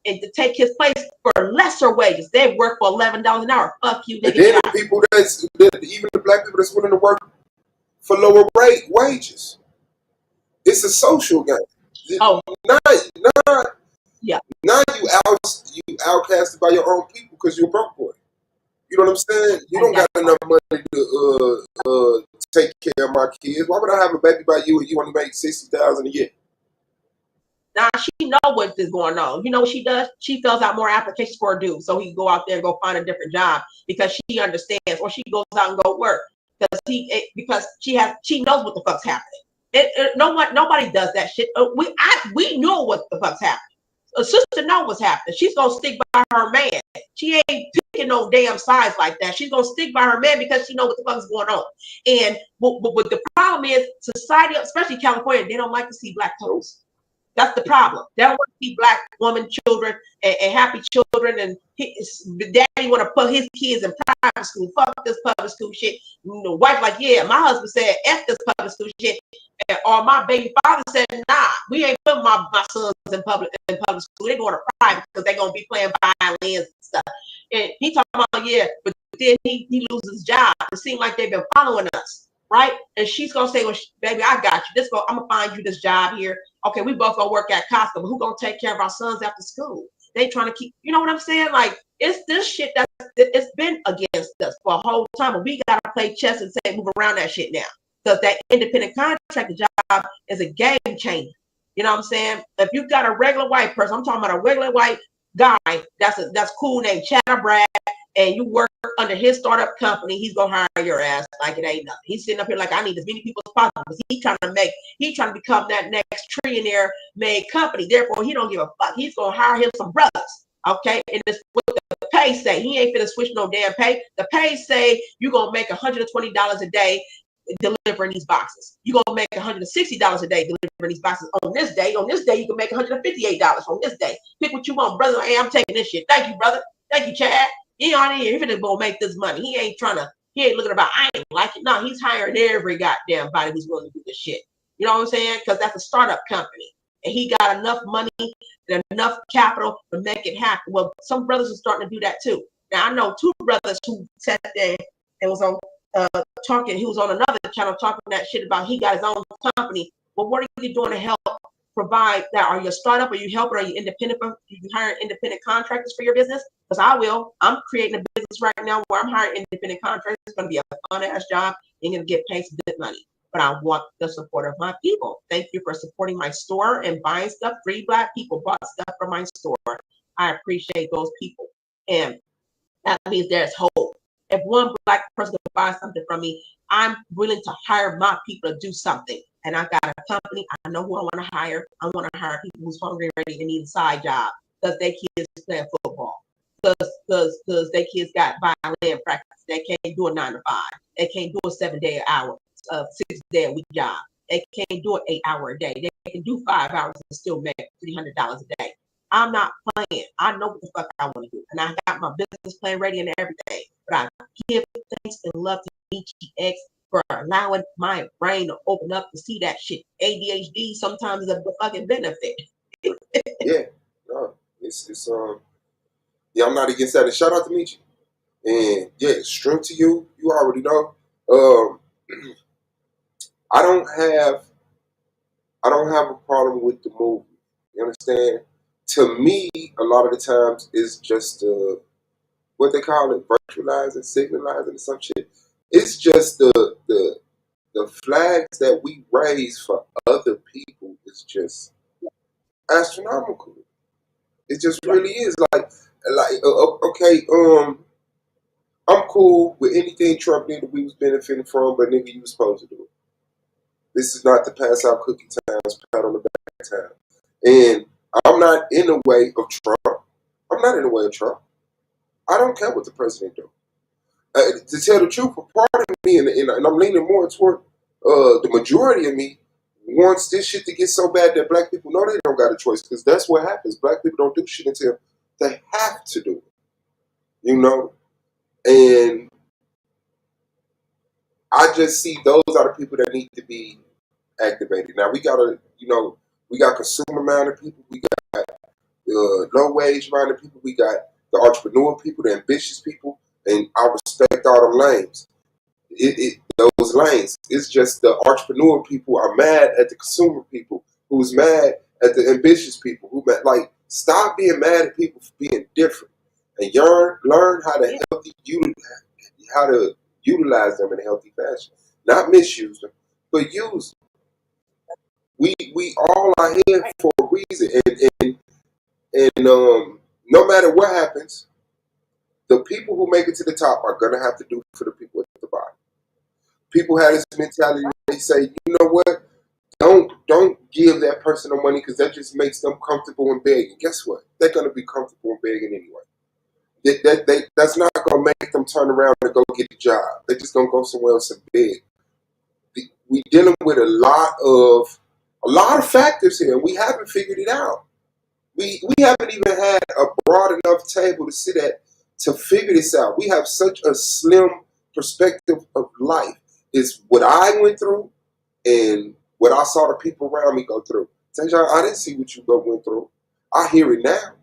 and to take his place for lesser wages. They work for $11 an hour. Fuck you, nigga. And then the people even the black people that's willing to work for lower wages. It's a social game. Oh, Not, not, yeah. Now you outcasted by your own people because you're a broke boy. You know what I'm saying? You don't got enough money to take care of my kids. Why would I have a baby by you and you only make $60,000 a year? Now she know what is going on. You know what she does? She fills out more applications for a dude, so he can go out there and go find a different job because she understands, or she goes out and go work because she knows what the fuck's happening. Nobody does that shit. We know what the fuck's happening. A sister know what's happening. She's gonna stick by her man. She ain't picking no damn sides like that. She's gonna stick by her man because she knows what the fuck's going on. And what the problem is, society, especially California, they don't like to see black couples. That's the problem. They don't want to see black women, children, and happy children. And daddy want to put his kids in private school. Fuck this public school shit. The wife like, yeah, my husband said, F this public school shit. Or my baby father said, nah, we ain't putting my sons in public school. They going to private because they're going to be playing violins and stuff. And he talking about, yeah, but then he loses his job. It seems like they've been following us, right? And she's going to say, well, baby, I got you. I'm going to find you this job here. Okay, we both gonna work at Costco, but who gonna take care of our sons after school? They trying to keep, you know what I'm saying? Like, it's this shit it's been against us for a whole time, but we gotta play chess and say move around that shit now. Because that independent contractor job is a game changer. You know what I'm saying? If you got a regular white person, I'm talking about a regular white guy that's cool named Chatter Brad, and you work under his startup company, he's gonna hire your ass like it ain't nothing. He's sitting up here like, I need as many people as possible because he's trying to become that next trillionaire made company. Therefore, he don't give a fuck. He's gonna hire him some brothers. Okay, and it's what the pay say. He ain't finna switch no damn pay. The pay say you gonna make $120 a day delivering these boxes. You gonna make $160 a day delivering these boxes on this day. On this day, you can make $158 on this day. Pick what you want, brother. Hey, I'm taking this shit. Thank you, brother. Thank you, Chad. He on here. He finna go make this money. He ain't looking about, I ain't like it. No, he's hiring every goddamn body who's willing to do this shit. You know what I'm saying? Because that's a startup company. And he got enough money and enough capital to make it happen. Well, some brothers are starting to do that too. Now, I know two brothers who sat there and was on talking, he was on another channel talking that shit about he got his own company. Well, what are you doing to help provide that? Are you a startup? Are you helping? Are you independent? You hiring independent contractors for your business? Because I will. I'm creating a business right now where I'm hiring independent contractors. It's going to be a fun ass job. You're going to get paid some good money. But I want the support of my people. Thank you for supporting my store and buying stuff. 3 black people bought stuff from my store. I appreciate those people. And that means there's hope. If one black person can buy something from me, I'm willing to hire my people to do something. And I got a company. I know who I want to hire. I want to hire people who's hungry and ready and need a side job because their kids playing football. Because their kids got violin practice. They can't do a 9 to 5. They can't do a 7-day hour, 6-day a week job. They can't do an 8-hour a day. They can do 5 hours and still make $300 a day. I'm not playing. I know what the fuck I want to do. And I got my business plan ready and everything. But I give thanks and love to BTX for allowing my brain to open up to see that shit. ADHD sometimes is a fucking benefit. Yeah, no, it's yeah, I'm not against that. And shout out to Michi. And yeah, strength to you. You already know. I don't have a problem with the movie. You understand? To me, a lot of the times it's just what they call it, virtualizing, signalizing, or some shit. It's just the flags that we raise for other people is just astronomical. It just really is okay. I'm cool with anything Trump did that we was benefiting from, but nigga, you was supposed to do it. This is not to pass out cookie times, pat on the back time. And I'm not in the way of Trump. I'm not in the way of Trump. I don't care what the president do. To tell the truth, a part of me, and I'm leaning more toward the majority of me, wants this shit to get so bad that black people know they don't got a choice, because that's what happens. Black people don't do shit until they have to do it. You know? And I just see those are the people that need to be activated. Now we got consumer minded people, we got low wage minded people, we got the entrepreneur people, the ambitious people, and I respect all them lanes. those lanes. It's just the entrepreneur people are mad at the consumer people, who's mad at the ambitious people. Who mad, like, stop being mad at people for being different, and learn how to how to utilize them in a healthy fashion, not misuse them, but use them. We all are here for a reason, and no matter what happens, the people who make it to the top are gonna have to do for the people at the bottom. People have this mentality. They say, you know what? Don't give that person no money because that just makes them comfortable in begging. Guess what? They're gonna be comfortable in begging anyway. That's not gonna make them turn around and go get a job. They're just gonna go somewhere else and beg. We dealing with a lot of factors here. We haven't figured it out. We haven't even had a broad enough table to sit at to figure this out. We have such a slim perspective of life. It's what I went through and what I saw the people around me go through. Tajon, I didn't see what you went through. I hear it now.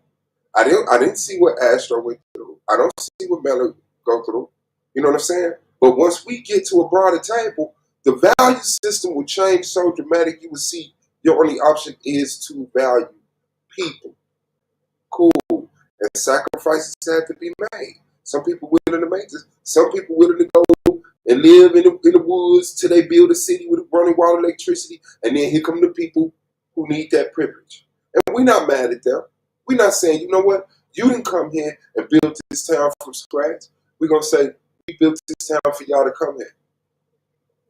I didn't see what Astro went through. I don't see what Melo go through. You know what I'm saying? But once we get to a broader table, the value system will change so dramatic. You will see your only option is to value people. Cool. And sacrifices have to be made. Some people willing to make this. Some people willing to go and live in the woods till they build a city with running water, electricity, and then here come the people who need that privilege. And we're not mad at them. We're not saying, you know what, you didn't come here and build this town from scratch. We're gonna say we built this town for y'all to come here.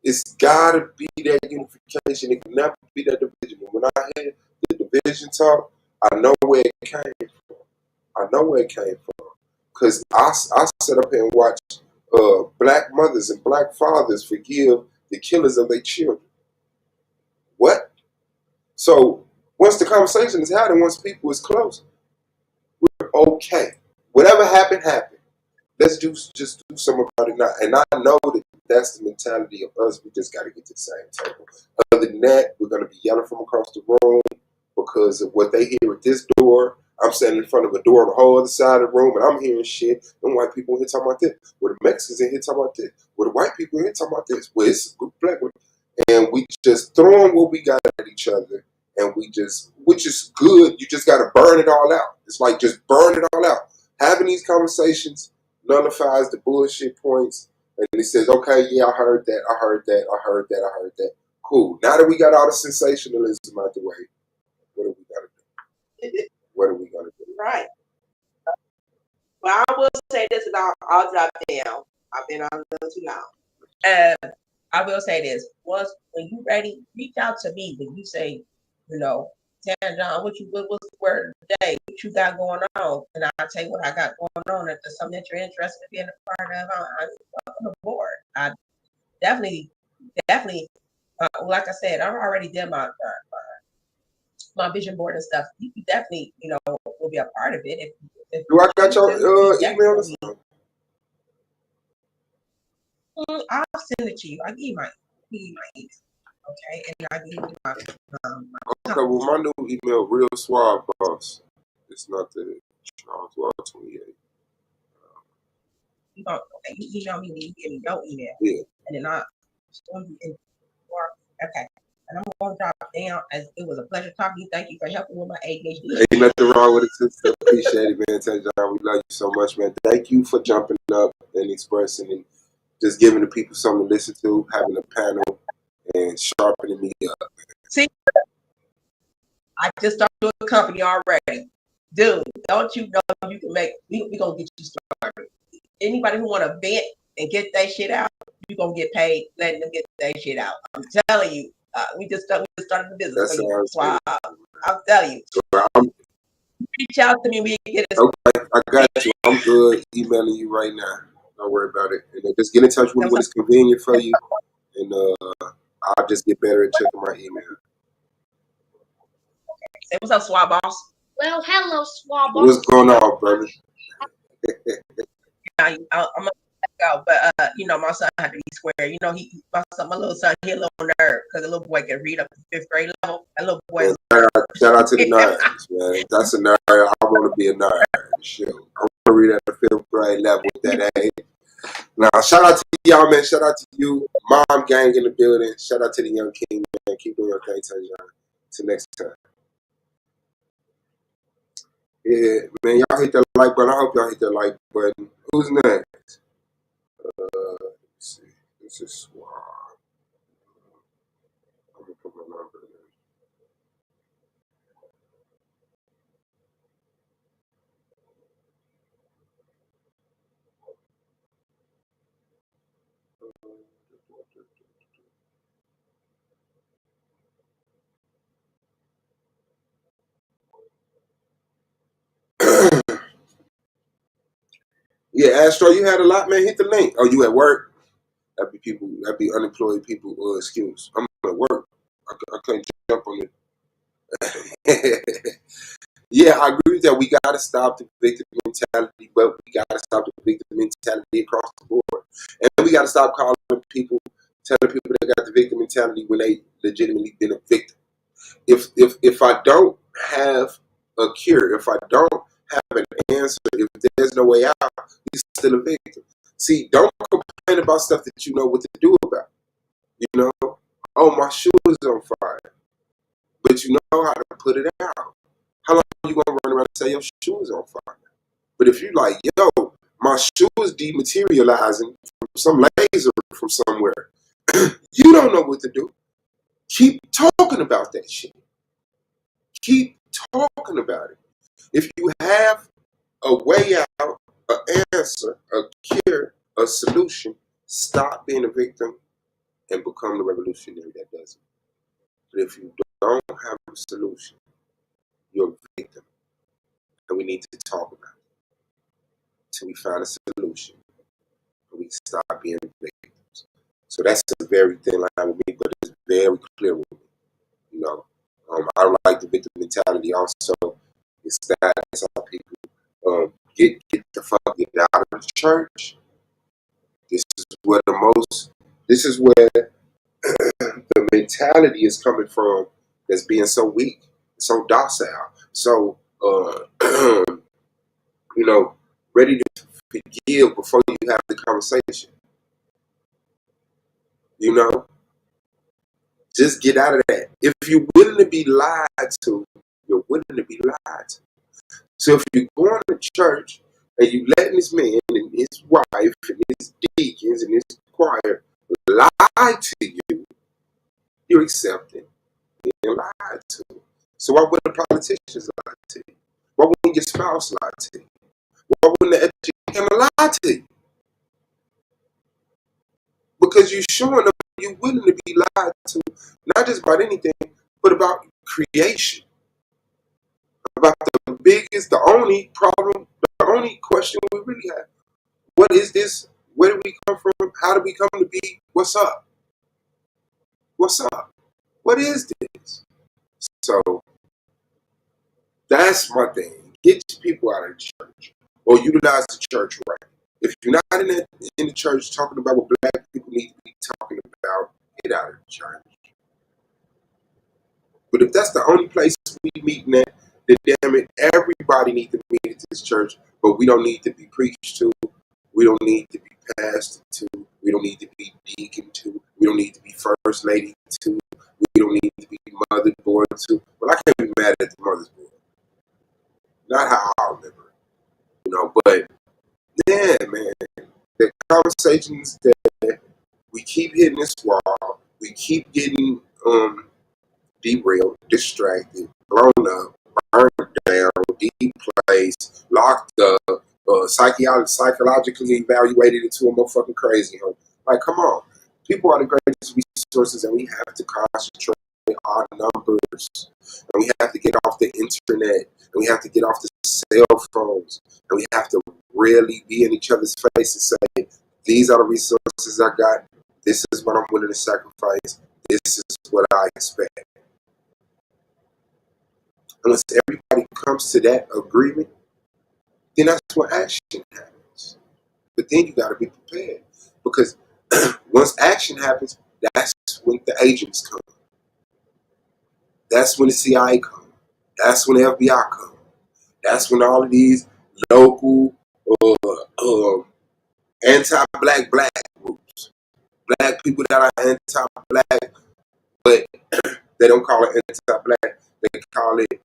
It's gotta be that unification. It can never be that division. When I hear the division talk, I know where it came from. I know where it came from. Because I sit up here and watch black mothers and black fathers forgive the killers of their children. What? So once the conversation is had and once people is close, we're okay. Whatever happened, happened. Let's just do something about it now. And I know that that's the mentality of us. We just got to get to the same table. Other than that, we're going to be yelling from across the room because of what they hear at this door. I'm standing in front of a door on the whole other side of the room, and I'm hearing shit. Them white people in here talking about this. Well, the Mexicans in here talking about this. Well, the white people in here talking about this. Well, it's black. And we just throwing what we got at each other, and which is good. You just got to burn it all out. It's like just burn it all out. Having these conversations nullifies the bullshit points, and it says, okay, yeah, I heard that, I heard that, I heard that, I heard that. Cool. Now that we got all the sensationalism out the way, what do we got to do? What are we going to do? Right. Well, I will say this, and I'll drop down. I've been on a little too long. I will say this: when you ready, reach out to me. When you say, you know, Tajon, what's the word today? What you got going on? And I'll tell you what I got going on. If there's something that you're interested in being a part of, I'm on board. I definitely, like I said, I already did my vision board and stuff. You definitely, will be a part of it. Do I got your email or something? I'll send it to you. I'll give you my email. Okay, and I'll give you my okay, well, my new email, Real Suave Boss. It's not the Charles Wall 28. You email me when you give me your email. Yeah. And then I'll okay. And I'm going to drop down. As it was a pleasure talking to you. Thank you for helping with my ADHD. Ain't nothing wrong with it, sister. Appreciate it, man. Tajon, we love you so much, man. Thank you for jumping up and expressing and just giving the people something to listen to, having a panel, and sharpening me up. See, I just started a company already. Dude, don't you know you can make, we going to get you started. Anybody who want to vent and get that shit out, you're going to get paid letting them get that shit out. I'm telling you. We just started the business. Wow. I'm telling you. So reach out to me. We can get it. Okay, I got you. I'm good emailing you right now. Don't worry about it. And just get in touch with me when it's convenient for you. And I'll just get better at checking my email. Say what's up, Suave Boss. Well, hello, Suave. What's going on, brother? I'm gonna go, but my son had to be square. My little son, he a little nerd because the little boy can read up to 5th grade level. That little boy. Shout out to the nerds, man. That's a nerd. I want to be a nerd. Sure. I want to read at the 5th grade level with that age. Now, shout out to y'all, man. Shout out to you. Mom gang in the building. Shout out to the young king, man. Keep doing your thing, Tajon. Till next time. Yeah, man, y'all hit that like button. I hope y'all hit that like button. Who's next? Let's see. This is Suave. I'm gonna put my number in. Yeah, Astro, you had a lot, man. Hit the link. Oh, you at work? That'd be people. That'd be unemployed people. Excuse. I'm at work. I couldn't jump on it. Yeah, I agree with that. We gotta stop the victim mentality, but we gotta stop the victim mentality across the board, and we gotta stop calling people, telling people they got the victim mentality when they legitimately been a victim. If I don't have a cure, if I don't have an answer, if there's no way out, you're still a victim. See, don't complain about stuff that you know what to do about. You know, oh, my shoe is on fire, but you know how to put it out. How long are you gonna run around and say your shoe is on fire? But if you like, yo, my shoe is dematerializing from some laser from somewhere, you don't know what to do. Keep talking about that shit. Keep talking about it. If you have a way out, an answer, a cure, a solution, stop being a victim and become the revolutionary that does it. But if you don't have a solution, you're a victim. And we need to talk about it until we find a solution and we stop being victims. So that's a very thin line with me, but it's very clear with me. You know, I don't like the victim mentality also. It's that that's how people get the fuck out of the church. This is where this is where the mentality is coming from that's being so weak, so docile, so, you know, ready to forgive before you have the conversation. You know, just get out of that. If you're willing to be lied to, you're willing to be lied to. So if you're going to church and you letting this man and his wife and his deacons and his choir lie to you, you're accepting being lied to. So why wouldn't the politicians lie to you? Why wouldn't your spouse lie to you? Why wouldn't the educator lie to you? Because you're showing them you're willing to be lied to, not just about anything, but about creation. About the biggest, the only problem, the only question we really have. What is this? Where do we come from? How do we come to be? What's up? What's up? What is this? So that's my thing. Get your people out of the church or utilize the church right. If you're not in the church talking about what black people need to be talking about, get out of the church. But if that's the only place we meeting at, then damn it, everybody needs to meet at this church, but we don't need to be preached to. We don't need to be pastored to. We don't need to be deacon to. We don't need to be first lady to. We don't need to be mother board to. Well, I can't be mad at the mother's board. Not how I remember it, you know, but yeah, man, the conversations that we keep hitting this wall, we keep getting derailed, distracted, blown up, burned down, deplaced, locked up, psychologically evaluated into a motherfucking crazy home. Like, come on. People are the greatest resources, and we have to concentrate our numbers. And we have to get off the internet, and we have to get off the cell phones, and we have to really be in each other's face and say, these are the resources I got. This is what I'm willing to sacrifice. This is what I expect. Unless everybody comes to that agreement, then that's when action happens. But then you got to be prepared. Because once action happens, that's when the agents come. That's when the CIA come. That's when the FBI come. That's when all of these local anti-black groups, black people that are anti-black, but they don't call it anti-black. They call it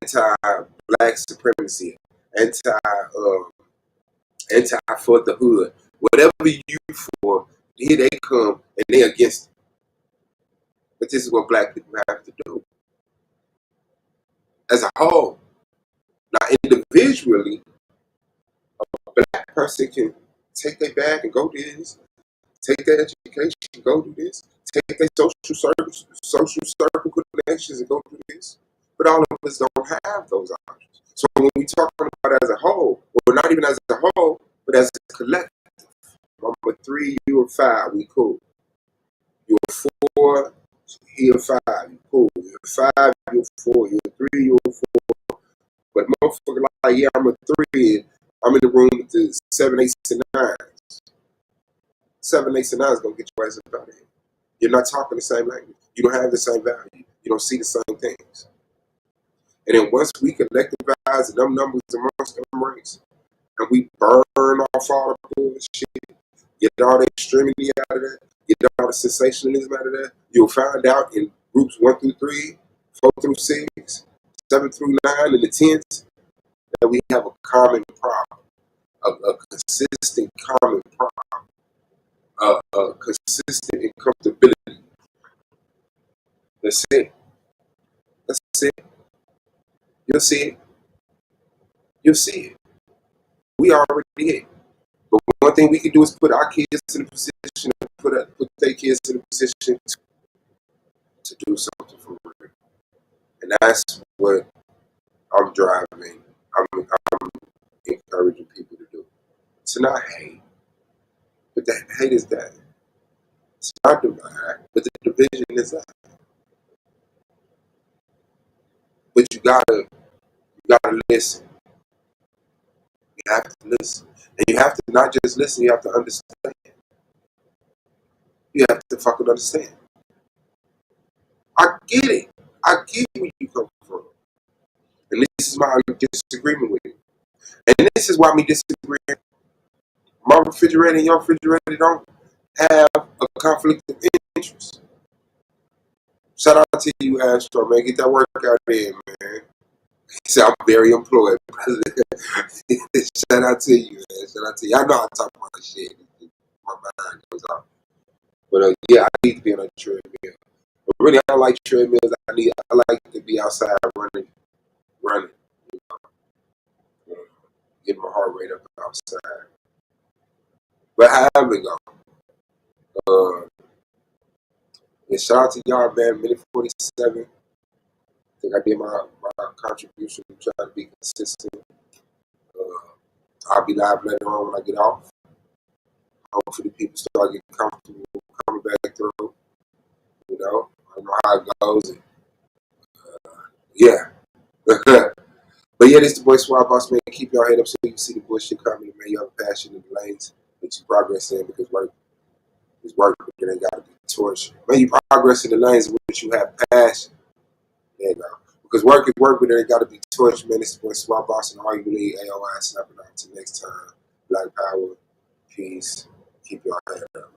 anti-black supremacy, anti for the hood. Whatever you for, here they come and they against it. But this is what black people have to do as a whole. Now, individually, a black person can take their bag and go do this, take their education, go do this, take their social circle connections and go do this. But all of us don't have those options. So when we talk about it as a whole, or not even as a whole, but as a collective, I'm a 3, you a 5, we cool. You're a 4, he a 5, you cool. You're a 5, you're a 4, you're a 3, you're a 4. But motherfucker like, yeah, I'm a 3, and I'm in the room with the 7, 8, and 9. 7, 8, and 9 is gonna get your ass up out of here. You're not talking the same language. You don't have the same value. You don't see the same things. And then once we collectivize and them numbers amongst them ranks, and we burn off all the bullshit, get all the extremity out of that, get all the sensationalism out of that, you'll find out in groups 1 through 3, 4 through 6, 7 through 9, and the 10s, that we have a common problem, a consistent common problem, a consistent uncomfortability. That's it. That's it. You'll see it. You'll see it. We already here. But one thing we can do is put our kids in a position, put their kids in a position to do something for real. And that's what I'm driving. I'm encouraging people to do. To not hate. But that hate is that. It's not divide, but the division is that. But you gotta listen. You have to listen. And you have to not just listen, you have to understand. You have to fucking understand. I get it. I get where you come from. And this is my disagreement with it. And this is why me disagreeing. My refrigerator and your refrigerator don't have a conflict of interest. Shout out to you, Astro, man. Get that workout in, man. He said, I'm very employed. Shout out to you, man. Shout out to you. I know I talk about shit. My mind goes off. But yeah, I need to be on a treadmill. But really, I don't like treadmills. I like to be outside running. You know, get my heart rate up outside. But however it go, and shout out to y'all, man. Minute 47. I think I did my contribution. I'm trying to be consistent. I'll be live later on when I get off. Hopefully, people start getting comfortable coming back through. You know, I don't know how it goes. And, yeah. But yeah, this the boy Suave Boss, man. Keep your head up so you can see the bullshit coming. Man, you have a passion in the lanes that you progress in, because work is work, but it ain't got to be torture. Man, you progress in the lanes in which you have passion. There you go. Because work is work, but it ain't got to be torture, man. This the boy Suave Boss, and all you believe, AOI, snapping out. Until next time. Black power, peace. Keep your head up.